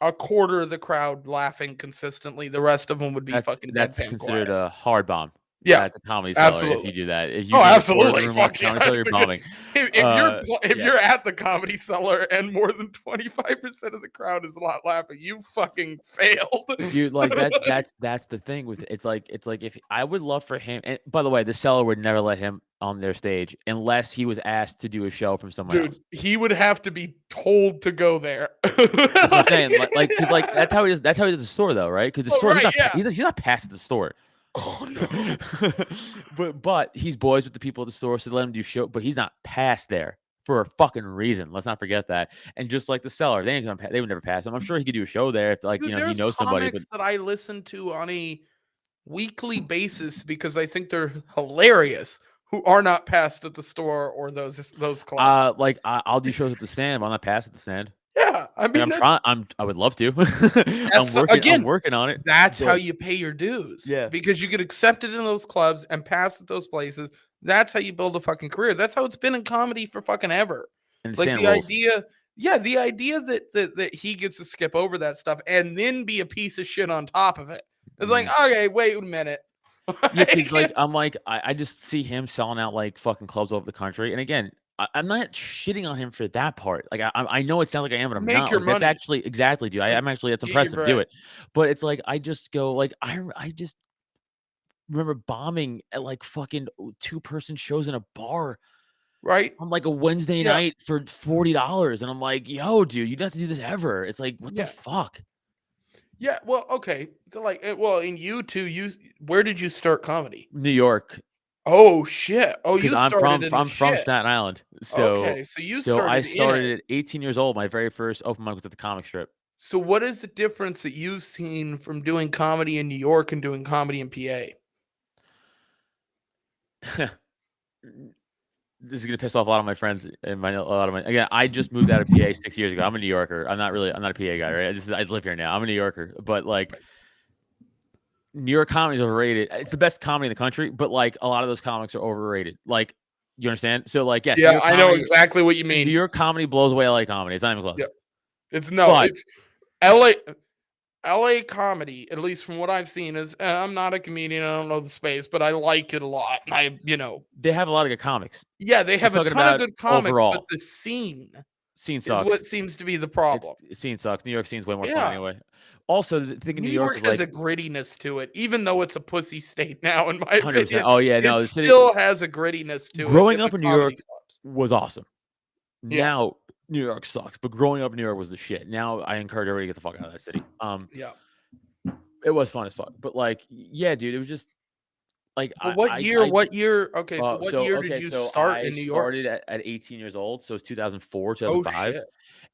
a quarter of the crowd laughing consistently. The rest of them would be fucking That's deadpan considered quiet. a hard bomb. Yeah, That's a Comedy Cellar. If absolutely. you do that, if you Oh, go to the absolutely. room like Fuck yeah. Comedy Cellar, you're bombing. If Yeah. you're at the Comedy Cellar and more than 25% of the crowd is not laughing, you fucking failed. Dude, like that's the thing with it. It's like if I would love for him, and by the way, the Cellar would never let him on their stage unless he was asked to do a show from someone Dude, else. he would have to be told to go there. That's what I'm saying. Because that's how he does. That's how he does the store, though, right? Because the store, right, yeah. he's not past at the store. Oh no. but he's boys with the people at the store, so they let him do show. But he's not past there for a fucking reason. Let's not forget that. And just like the Cellar, they ain't gonna. They would never pass him. I'm sure he could do a show there if, like, Dude, he there's knows somebody. But comics that I listen to on a weekly basis because I think they're hilarious, who are not passed at the store or those clubs. I'll do shows at the stand, but I'm not past at the stand. Yeah, I Like, mean, I'm trying. I would love to. I'm working on it. That's how but- you pay your dues. Yeah. Because you get accepted in those clubs and passed at those places. That's how you build a fucking career. That's how it's been in comedy for fucking ever. And Like stand the rules. idea, yeah, the idea that he gets to skip over that stuff and then be a piece of shit on top of it. It's like, okay, wait a minute. Yeah, because I just see him selling out like fucking clubs all over the country. And again, I'm not shitting on him for that part. Like I know it sounds like I am, but I'm Make not. your Like, money. that's actually exactly, dude. I'm actually, that's Get your impressive. Do bread. it. But it's like I just go like I just remember bombing at like fucking 2-person shows in a bar Right? on like a Wednesday Yeah. night for $40, and I'm like, yo, dude, you don't have to do this ever. It's like, what Yeah. the fuck? Yeah, well, okay. So like, well, in you two, where did you start comedy? New York, Oh shit! Oh, because you I'm started in the from shit. Staten Island. So Okay, so you so I started in started it. at 18 years old. My very first open mic was at the comic strip. So what is the difference that you've seen from doing comedy in New York and doing comedy in PA? This is gonna piss off a lot of my friends and a lot of my. Again, I just moved out of PA 6 years ago. I'm a New Yorker. I'm not a PA guy, right? I live here now. I'm a New Yorker, but like, New York comedy is overrated. It's the best comedy in the country, but like a lot of those comics are overrated. Like, you understand? So like, yes, New Yeah, York I know comedy- exactly what you mean. New York comedy blows away LA comedy. It's not even close. Yeah. It's But- it's LA comedy, at least from what I've seen, is I'm not a comedian, I don't know the space, but I like it a lot. And They have a lot of good comics. yeah, they have a talking ton of about good comics, overall. but the scene Scene is sucks. what seems to be the problem. Scene sucks. New York scene's way more Yeah. fun anyway. Also, the thing in New New York York is has like a grittiness to it, even though it's a pussy state now, in my 100%. opinion. Oh yeah, no, It the city still has a grittiness to it. Growing in up the in New comedy York clubs. was awesome. Yeah. Now New York sucks, but growing up in New York was the shit. Now I encourage everybody to get the fuck out of that city. Yeah. It was fun as fuck, but like, yeah, dude, it was just like, But what year? Okay, so what year did you start in New York? I started at 18 years old, so it's 2004, Oh 2005, shit!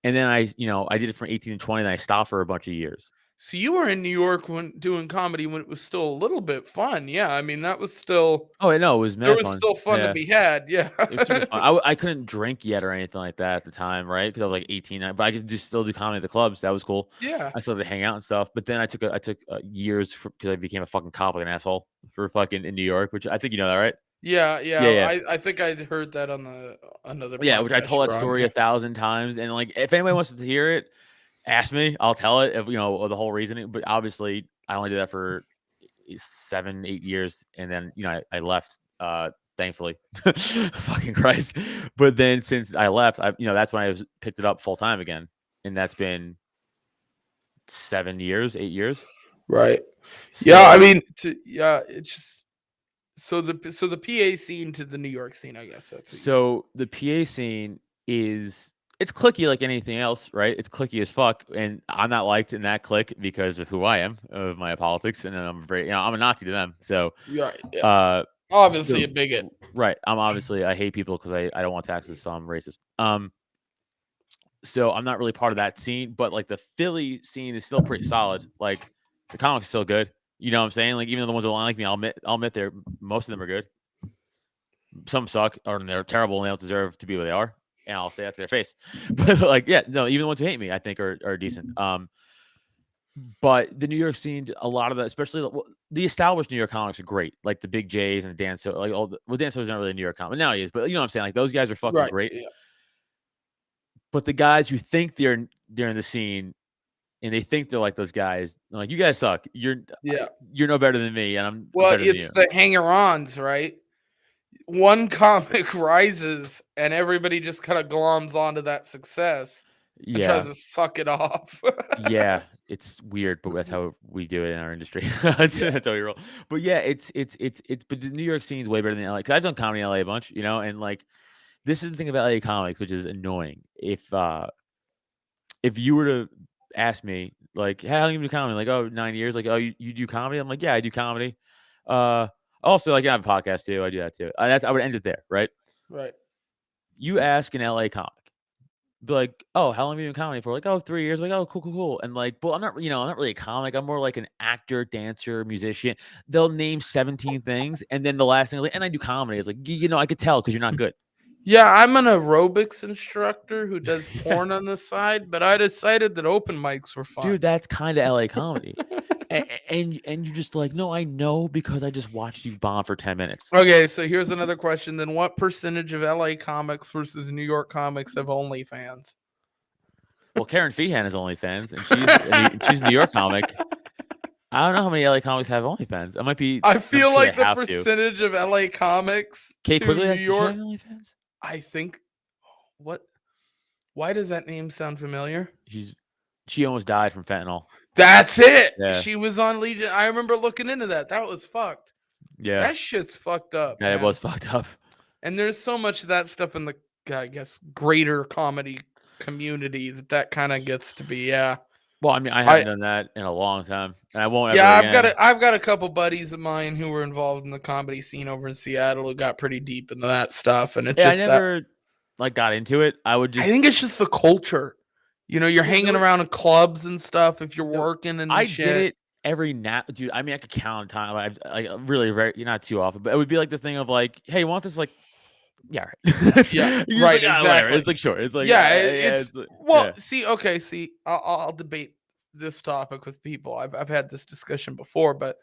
and then I did it from 18 to 20, and I stopped for a bunch of years. So you were in New York when doing comedy when it was still a little bit fun. Yeah, I mean that was still Oh, I know, it was there mad was fun. still fun Yeah. to be had. Yeah. It was super fun. I couldn't drink yet or anything like that at the time, right? Because I was like 18, but I could still do comedy at the clubs. That was cool. Yeah. I still had to hang out and stuff. But then I took years because I became a fucking cop like an asshole for fucking in New York, which I think you know that, right? Yeah. Yeah. I think I'd heard that on another. Yeah, which I podcast told that you were on. story 1,000 times. And like, if anybody wants to hear it, ask me. I'll tell it. If, the whole reasoning. But obviously, I only did that for 7-8 years, and then I left. Thankfully, fucking Christ. But then since I left, that's when I picked it up full time again, and that's been 8 years. Right. So, Yeah. I mean, it's just so the PA scene to the New York scene. I guess that's what so the PA scene it's cliquey like anything else, right? It's cliquey as fuck, and I'm not liked in that clique because of who I am, of my politics, and I'm I'm a Nazi to them. So, right. Yeah. Obviously a bigot. Right. I hate people because I don't want taxes, so I'm racist. So I'm not really part of that scene, but like the Philly scene is still pretty solid. Like the comics are still good. You know what I'm saying? Like even though the ones that don't like me, I'll admit most of them are good. Some suck or they're terrible and they don't deserve to be where they are. And I'll say that to their face. But like, yeah, no, even the ones who hate me, I think are decent. But the New York scene, a lot of that, especially the established New York comics are great. Like the Big J's and Dan So, like Dan So's not really a New York comic. Now he is, but you know what I'm saying? Like those guys are fucking great. Yeah. But the guys who think they're in the scene and they think they're like those guys. They're like, you guys suck. You're no better than me, and I'm Well, better than it's you. the hanger-ons, right? One comic rises, and everybody just kind of gloms onto that success and tries Yeah, to suck it off. yeah, it's weird, but that's how we do it in our industry. That's Yeah. how we roll. But yeah, but the New York scene's way better than LA. Because I've done comedy in LA a bunch, and like this is the thing about LA comics, which is annoying. If you were to ask me, like, how long you do comedy? Like, oh, 9 years. Like, oh, you do comedy? I'm like, yeah, I do comedy. Also, like, I have a podcast too. I do that too. I would end it there, right? Right. You ask an LA comic, be like, oh, how long have you been doing comedy for? Like, oh, 3 years. Like, oh, cool. And like, well, I'm not really a comic. I'm more like an actor, dancer, musician. They'll name 17 things, and then the last thing, like, and I do comedy. It's like, I could tell because you're not good. Yeah, I'm an aerobics instructor who does porn on the side, but I decided that open mics were fun. Dude, that's kind of LA comedy. and you're just like, no, I know because I just watched you bomb for 10 minutes. Okay, so here's another question. Then what percentage of LA comics versus New York comics have OnlyFans? Well, Karen Feehan has OnlyFans, and she's a New York comic. I don't know how many LA comics have OnlyFans. It might be. I feel sure like they the have to. percentage of LA comics Kate to Quigley New does she York. have OnlyFans? I think. What? Why does that name sound familiar? She almost died from fentanyl. That's it. Yeah. She was on Legion. I remember looking into that. That was fucked. Yeah, That shit's fucked up. it man. was fucked up. And there's so much of that stuff in the, I guess, greater comedy community that kind of gets to be, yeah. Well, I mean, I haven't done that in a long time, and I won't. Yeah, ever again. I've got a couple buddies of mine who were involved in the comedy scene over in Seattle who got pretty deep into that stuff, and it's Yeah, just I never got into it. I would just. I think it's just the culture. You're hanging around in clubs and stuff. If you're working and I shit. did it every night, dude. I mean, I could count on time. I really very not too often, but it would be like the thing of like, hey, you want this? Like, yeah, right. Yeah, You're right. like, Exactly. whatever. It's like sure. It's like it's well. See, I'll debate this topic with people. I've had this discussion before, but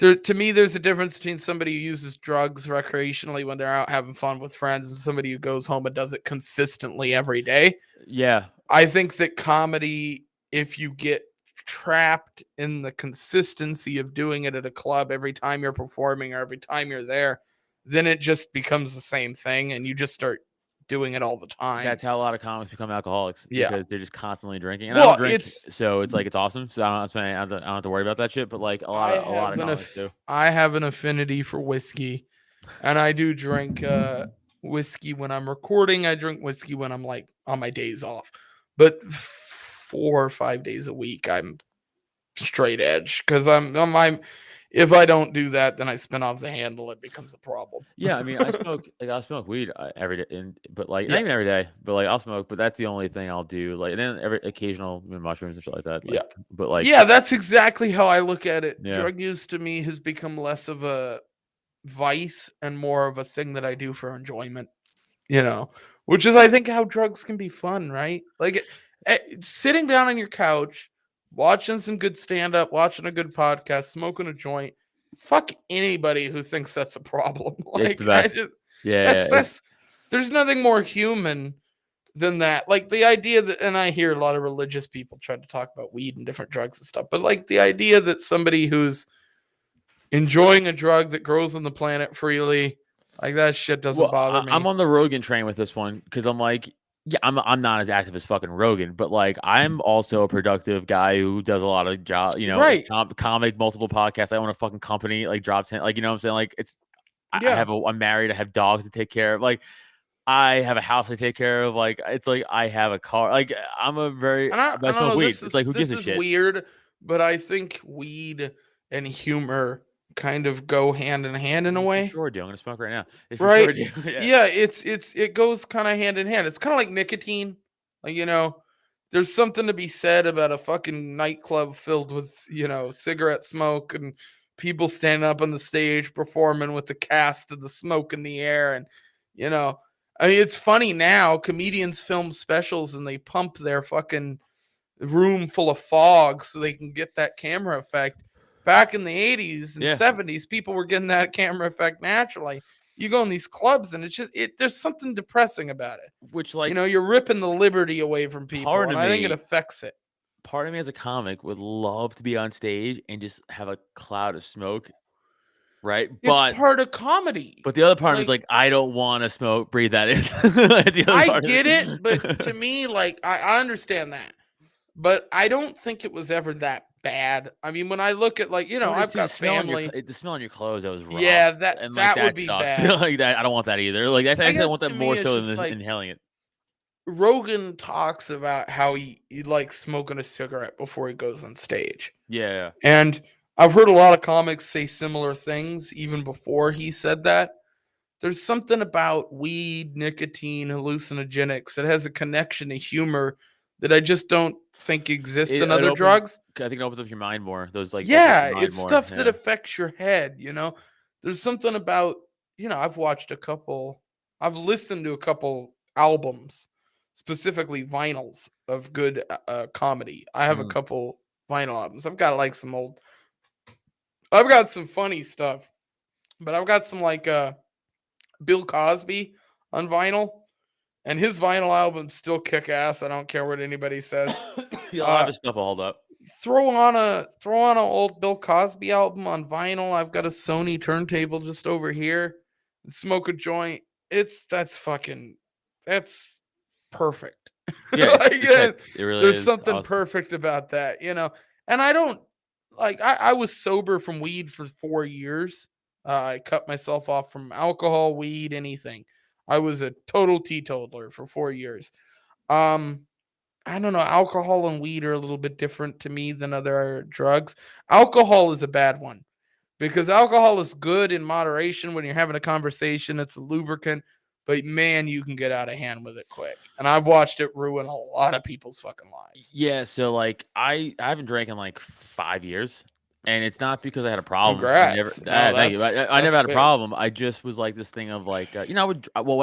to me, there's a difference between somebody who uses drugs recreationally when they're out having fun with friends and somebody who goes home and does it consistently every day. Yeah. I think that comedy, if you get trapped in the consistency of doing it at a club every time you're performing or every time you're there, then it just becomes the same thing and you just start doing it all the time. That's how a lot of comics become alcoholics. Yeah. Because they're just constantly drinking. And Well, I don't drink, so it's like it's awesome. So I don't have to worry about that shit. But like a lot of comics do. I have an affinity for whiskey, and I do drink whiskey when I'm recording. I drink whiskey when I'm like on my days off. But 4 or 5 days a week, I'm straight edge because I'm if I don't do that, then I spin off the handle. It becomes a problem. Yeah, I mean, I'll smoke weed every day, but like not even every day, but like I'll smoke. But that's the only thing I'll do. Like and then every occasional mushrooms and shit like that. Like, Yeah, but like that's exactly how I look at it. Yeah. Drug use to me has become less of a vice and more of a thing that I do for enjoyment. Which is I think how drugs can be fun, right? Like sitting down on your couch, watching some good stand-up, watching a good podcast, smoking a joint. Fuck anybody who thinks that's a problem. It's the best. That's there's nothing more human than that. Like the idea that, and I hear a lot of religious people try to talk about weed and different drugs and stuff, but like the idea that somebody who's enjoying a drug that grows on the planet freely, like that shit doesn't bother me. I'm on the Rogan train with this one because I'm like, yeah, I'm not as active as fucking Rogan, but like I'm also a productive guy who does a lot of job, Right. Comic, multiple podcasts. I own a fucking company, like Drop 10, like what I'm saying, like it's. I'm married. I have dogs to take care of. Like I have a house to take care of. Like it's like I have a car. Like I'm a very. I smoke weed. It's like who gives a shit? This is weird, but I think weed and humor kind of go hand in hand in a way. Sure do. I'm gonna smoke right now. Right? Sure do. Yeah, it goes kind of hand in hand. It's kind of like nicotine. Like there's something to be said about a fucking nightclub filled with cigarette smoke and people standing up on the stage performing with the cast of the smoke in the air, and I mean it's funny now. Comedians film specials and they pump their fucking room full of fog so they can get that camera effect. Back in the 80s and 70s, people were getting that camera effect naturally. You go in these clubs and it's just there's something depressing about it. Which like you're ripping the liberty away from people, and I think it affects it. part of me as a comic would love to be on stage and just have a cloud of smoke, right? It's part of comedy. But the other part of me is Like, like, I don't want to smoke, breathe that in. That's the other I part of get it, but to me, like, I understand that. But I don't think it was ever that bad. I mean, when I look at, like, Well, I've dude, got family. the smell on your clothes, that was rough. Yeah, And like that would that be sucks. bad. Like that, I don't want that either. Like I I actually guess want that to more me, it's so just than like inhaling it. Rogan talks about how he likes smoking a cigarette before he goes on stage. Yeah. And I've heard a lot of comics say similar things even before he said that. There's something about weed, nicotine, hallucinogenics that has a connection to humor that I just don't think exists in It other opens, drugs. I think it opens up your mind more. Those like opens up Yeah, your mind it's more. stuff that Yeah. affects your head, There's something about, I've listened to a couple albums, specifically vinyls of good comedy. I have a Mhm. couple vinyl albums. I've got I've got some funny stuff, but I've got some like Bill Cosby on vinyl, and his vinyl albums still kick ass. I don't care what anybody says. Yeah, a lot of his stuff will hold up. Throw on a old Bill Cosby album on vinyl. I've got a Sony turntable just over here. And smoke a joint. That's perfect. Yeah, Like, it's sick. It really there's is something awesome. perfect about that, And I don't like. I was sober from weed for 4 years. I cut myself off from alcohol, weed, anything. I was a total teetotaler for 4 years. I don't know. Alcohol and weed are a little bit different to me than other drugs. Alcohol is a bad one because alcohol is good in moderation when you're having a conversation. It's a lubricant, but man, you can get out of hand with it quick. And I've watched it ruin a lot of people's fucking lives. Yeah, so like I haven't drank in like 5 years, and it's not because I had a problem. Congrats. No, Thank you. I never that's had a big. problem. I just was like this thing of like, when I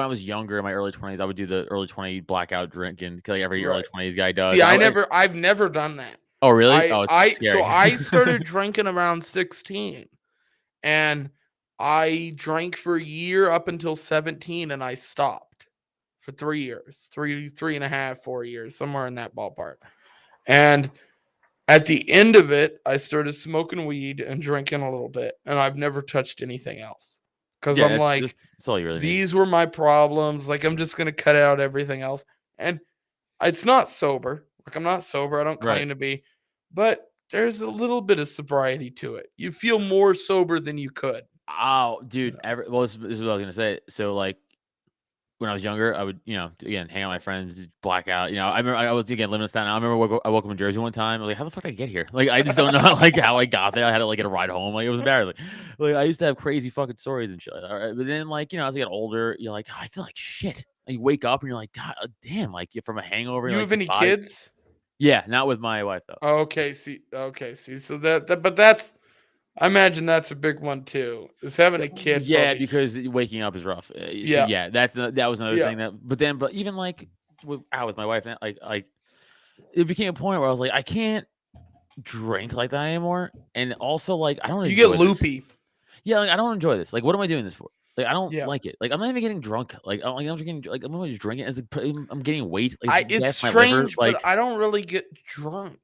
was younger in my early 20s, I would do the early 20 blackout drinking, like every early Right. 20s guy does. See, I've never done that. Oh, really? Oh, it's So scary. I started drinking around 16, and I drank for a year up until 17, and I stopped for 3 years, three and a half, 4 years, somewhere in that ballpark. And at the end of it, I started smoking weed and drinking a little bit, and I've never touched anything else because Yeah, I'm like, that's all you really need. these were my problems. Like, I'm just gonna cut out everything else, and it's not sober. Like, I'm not sober. I don't Right. claim to be, but there's a little bit of sobriety to it. You feel more sober than you could. Oh, dude. This is what I was gonna say. So like when I was younger, I would, again, hang out with my friends, black out. I remember I was again living in Staten Island. I remember I woke up in Jersey one time. I was like, how the fuck did I get here? Like, I just don't know like how I got there. I had to like get a ride home. Like, it was embarrassing. Like, I used to have crazy fucking stories and shit. All right. But then, like, as I get older, you're like, oh, I feel like shit. Like, you wake up and you're like, God damn, like you're from a hangover. You like, have your any body- kids? Yeah, not with my wife though. Okay, see. So but that's, I imagine that's a big one too. Is having a kid. Yeah, Probably. because waking up is rough. So Yeah. yeah, that was another Yeah. thing but even like with my wife, like it became a point where I was like, I can't drink like that anymore. And also, like, I don't You enjoy get this. loopy. Yeah, like, I don't enjoy this. Like, what am I doing this for? Like, I don't Yeah. like it. Like, I'm not even getting drunk. Like, I'm getting like I'm just drinking. I'm getting weight. Like, It's my liver, strange, like, but I don't really get drunk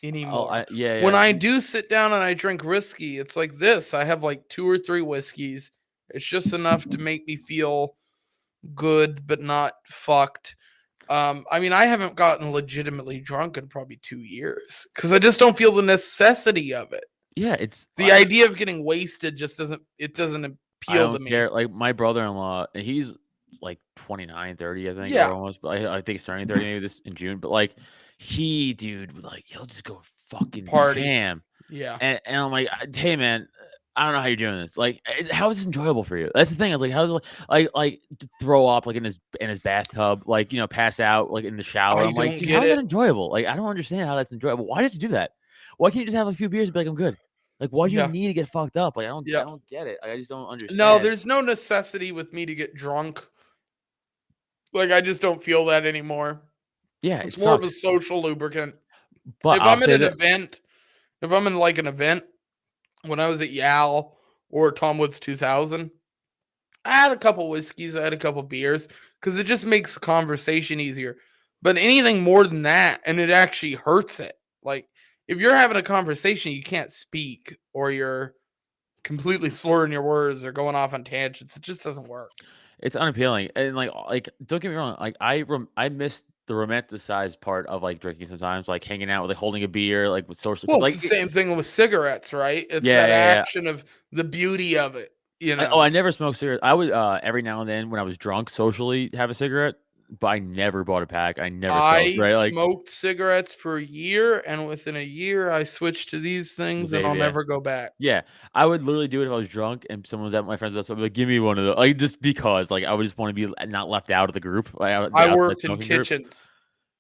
anymore. yeah. When I do sit down and I drink whiskey, it's like this. I have like 2 or 3 whiskeys. It's just enough to make me feel good, but not fucked. I mean, I haven't gotten legitimately drunk in probably 2 years because I just don't feel the necessity of it. Yeah, it's The idea of getting wasted just doesn't appeal to me. care. Like, my brother-in-law, and he's like 29, 30, I think, Yeah. or almost. But I think he's turning 30 maybe this in June. But like, dude, like, he'll just go fucking Party. ham. Yeah. And I'm like, hey man, I don't know how you're doing this. Like, how is this enjoyable for you? That's the thing. I was like, how is it like to throw up like in his bathtub, like, pass out like in the shower? I'm like, dude, how is that enjoyable? Like, I don't understand how that's enjoyable. Why did you do that? Why can't you just have a few beers and be like, I'm good? Like, why do you need to get fucked up? Like, I don't get it. I just don't understand. No, there's no necessity with me to get drunk. Like, I just don't feel that anymore. Yeah, it's more of a social lubricant. But if I'm in an event, when I was at Yale or Tom Woods 2000, I had a couple whiskeys, I had a couple beers, because it just makes the conversation easier. But anything more than that, and it actually hurts it. Like, if you're having a conversation, you can't speak, or you're completely slurring your words or going off on tangents. It just doesn't work. It's unappealing, and like don't get me wrong, like I miss the romanticized part of like drinking sometimes, like hanging out with like holding a beer, like with social. Well, Because it's like the same thing with cigarettes, right? It's yeah, that yeah, yeah. action of the beauty of it, you I, know. I never smoked cigarettes. I would every now and then when I was drunk socially have a cigarette, but I never bought a pack. I never smoked. I Right, like smoked cigarettes for a year, and within a year, I switched to these the things, and vape, I'll yeah. never go back. Yeah, I would literally do it if I was drunk and someone was at my friend's house. I'd be like, "Give me one of those," like just because, like, I would just want to be not left out of the group, like the I outside worked in smoking group. kitchens.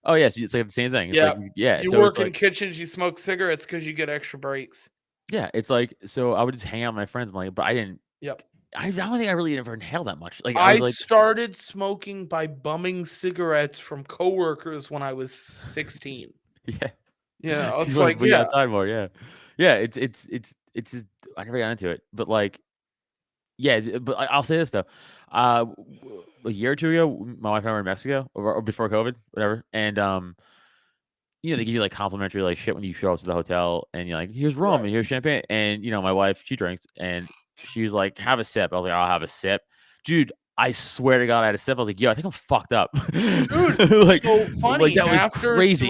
Oh yeah, so it's like the same thing. It's Yeah, like yeah, you so it's work in like kitchens, you smoke cigarettes because you get extra breaks. yeah, it's like so I would just hang out with my friends and like, but I didn't. Yep. I don't think I really ever inhaled that much. Like I I was like, started smoking by bumming cigarettes from coworkers when I was 16. yeah, You know, he's it's wanted to like, put you yeah, outside more. Yeah, yeah. It's just I never got into it, but like yeah, but I'll say this though. A year or two ago, my wife and I were in Mexico, or before COVID, whatever. And they give you like complimentary like shit when you show up to the hotel, and you're like, "Here's rum right. and here's champagne." And my wife, she drinks, and she was like, "Have a sip." I was like, "I'll have a sip." Dude, I swear to God, I had a sip. I was like, "Yo, I think I'm fucked up." Dude, like, so like funny. that was crazy.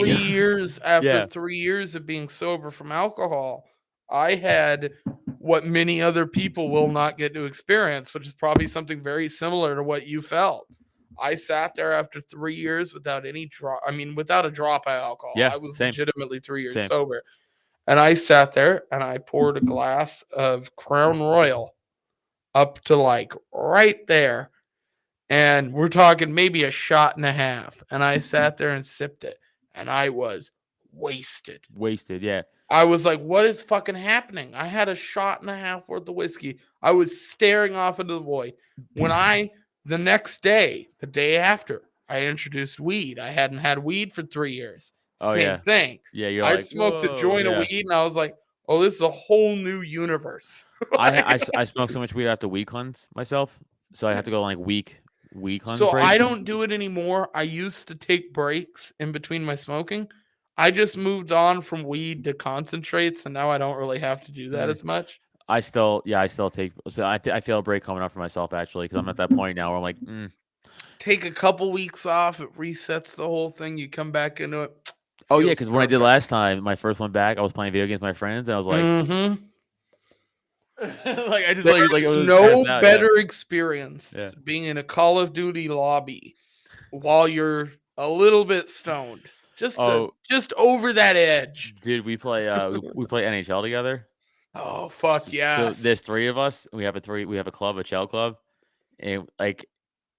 After Yeah. 3 years of being sober from alcohol, I had what many other people will not get to experience, which is probably something very similar to what you felt. I sat there after 3 years without any drop. I mean, without a drop of alcohol. Yeah, I was same, legitimately 3 years same. sober. And I sat there and I poured a glass of Crown Royal up to like right there. And we're talking maybe a shot and a half. And I sat there and sipped it. And I was wasted. Wasted, yeah. I was like, what is fucking happening? I had a shot and a half worth of whiskey. I was staring off into the void. The next day, the day after, I introduced weed. I hadn't had weed for 3 years. Oh, Same yeah. thing. Yeah, you're I like, smoked a "Whoa," joint of yeah. weed and I was like, oh, this is a whole new universe. I smoked so much weed I have to weed cleanse myself, so I have to go on, like, weed cleanse So I breaks. don't do it anymore. I used to take breaks in between my smoking. I just moved on from weed to concentrates, and now I don't really have to do that Mm. as much. I still take so I feel a break coming up for myself actually because I'm at that point now where I'm like, Take a couple weeks off, it resets the whole thing. You come back into it. oh yeah, Feels because when I did perfect. last time, my first one back, I was playing video games with my friends, and I was like, Mhm. like I just There like is it was no passed out, better experience yeah. to being in a Call of Duty lobby while you're a little bit stoned. Just Oh, over that edge. dude, we play we play NHL together. Oh fuck So yes. there's three of us. We have a club, a shell club, and like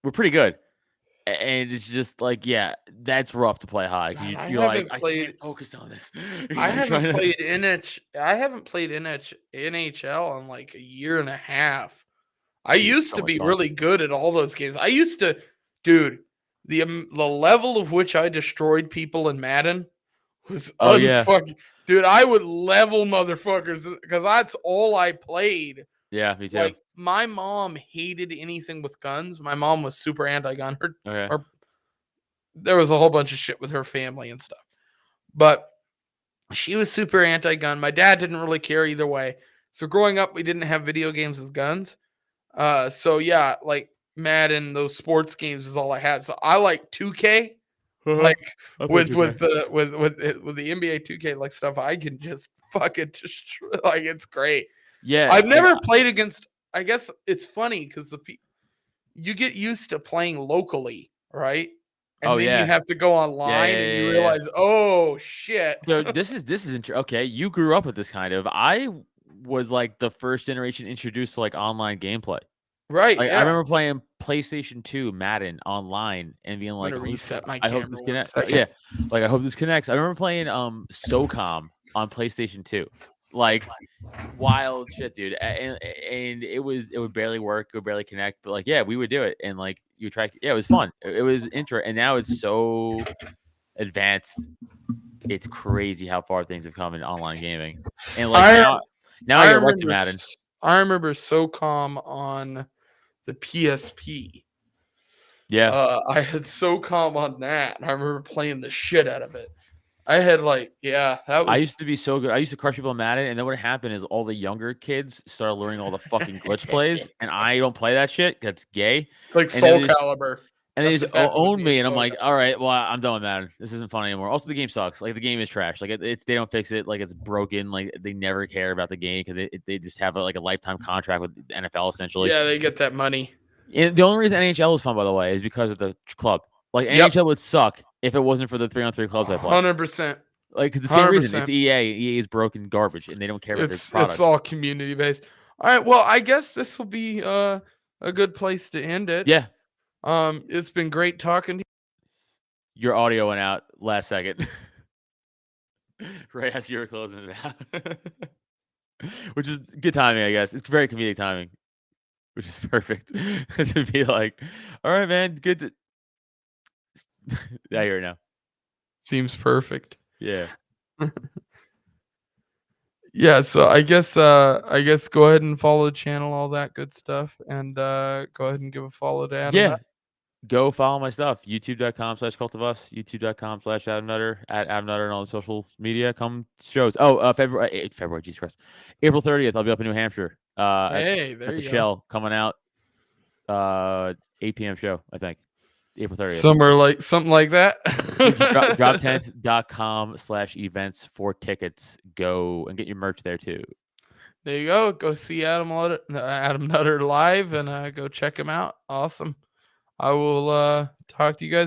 we're pretty good. And it's just like, yeah, that's rough to play high. God, You're like, I can't focus on this. I Like, haven't trying to- played NHL in like a year and a half. I Dude, used so to much be fun. really good at all those games. Dude, the level of which I destroyed people in Madden was Oh yeah, unfucking. Dude, I would level motherfuckers because that's all I played. yeah, me too. Like my mom hated anything with guns. My mom was super anti-gun. Okay. There was a whole bunch of shit with her family and stuff. But she was super anti-gun. My dad didn't really care either way. So growing up, we didn't have video games with guns. So yeah, like Madden, those sports games is all I had. So I like 2K, like I play 2K. with the NBA 2K like stuff. I can just fucking destroy. Like it's great. Yeah, I've never played against. I guess it's funny because you get used to playing locally, right? And Oh, then yeah. you have to go online and you realize, oh shit. So this is okay. You grew up with this kind of. I was like the first generation introduced to like online gameplay. Right, Like I yeah. remember playing PlayStation 2 Madden online and being like, I'm gonna "Oh, this reset my I hope camera this one connects." second. Yeah, like I hope this connects. I remember playing SOCOM on PlayStation 2. Like wild shit, dude. And it would barely work, it would barely connect, but like yeah, we would do it and like you try. Yeah, it was fun. It was intro, and now it's so advanced. It's crazy how far things have come in online gaming. And like now I get wrecked in Madden. I remember SOCOM on the PSP. Yeah. I had SOCOM on that, and I remember playing the shit out of it. I had like, yeah, that was. I used to be so good. I used to crush people mad at it, and then what happened is all the younger kids started learning all the fucking glitch plays, and I don't play that shit. That's gay. like And then Soul they just- Calibur. And they That's just what happened with own me me, in and I'm Soul like, Calibur. all right, well, I'm done with Madden. This isn't fun anymore. Also, the game sucks. Like the game is trash. Like it's they don't fix it. Like it's broken. Like they never care about the game because they just have like a lifetime contract with the NFL essentially. Yeah, they get that money. And the only reason NHL is fun, by the way, is because of the club. Like Yep. NHL would suck if it wasn't for the 3-on-3 clubs I play. 100%. Like the same reason. 100%. It's EA. EA is broken garbage, and they don't care about It's their product. all community based. All right. Well, I guess this will be a good place to end it. Yeah, It's been great talking to your audio went out last second, right as you were closing it out, which is good timing, I guess. It's very comedic timing, which is perfect to be like, all right, man, good to. I hear it now. Seems perfect. Yeah. Yeah, so I guess go ahead and follow the channel, all that good stuff, and go ahead and give a follow to Adam. Yeah. Go follow my stuff. YouTube.com/Cult of Us. YouTube.com/Adam Nutter. At Adam Nutter and all the social media. Come shows. Oh, February. Jesus Christ. April 30th. I'll be up in New Hampshire. Hey, there at the you go. Shell coming out. 8 p.m. show. I think. April 30th. Something like that. Droptent.com/events for tickets. Go and get your merch there too. There you go. Go see Adam Nutter live and go check him out. Awesome. I will talk to you guys.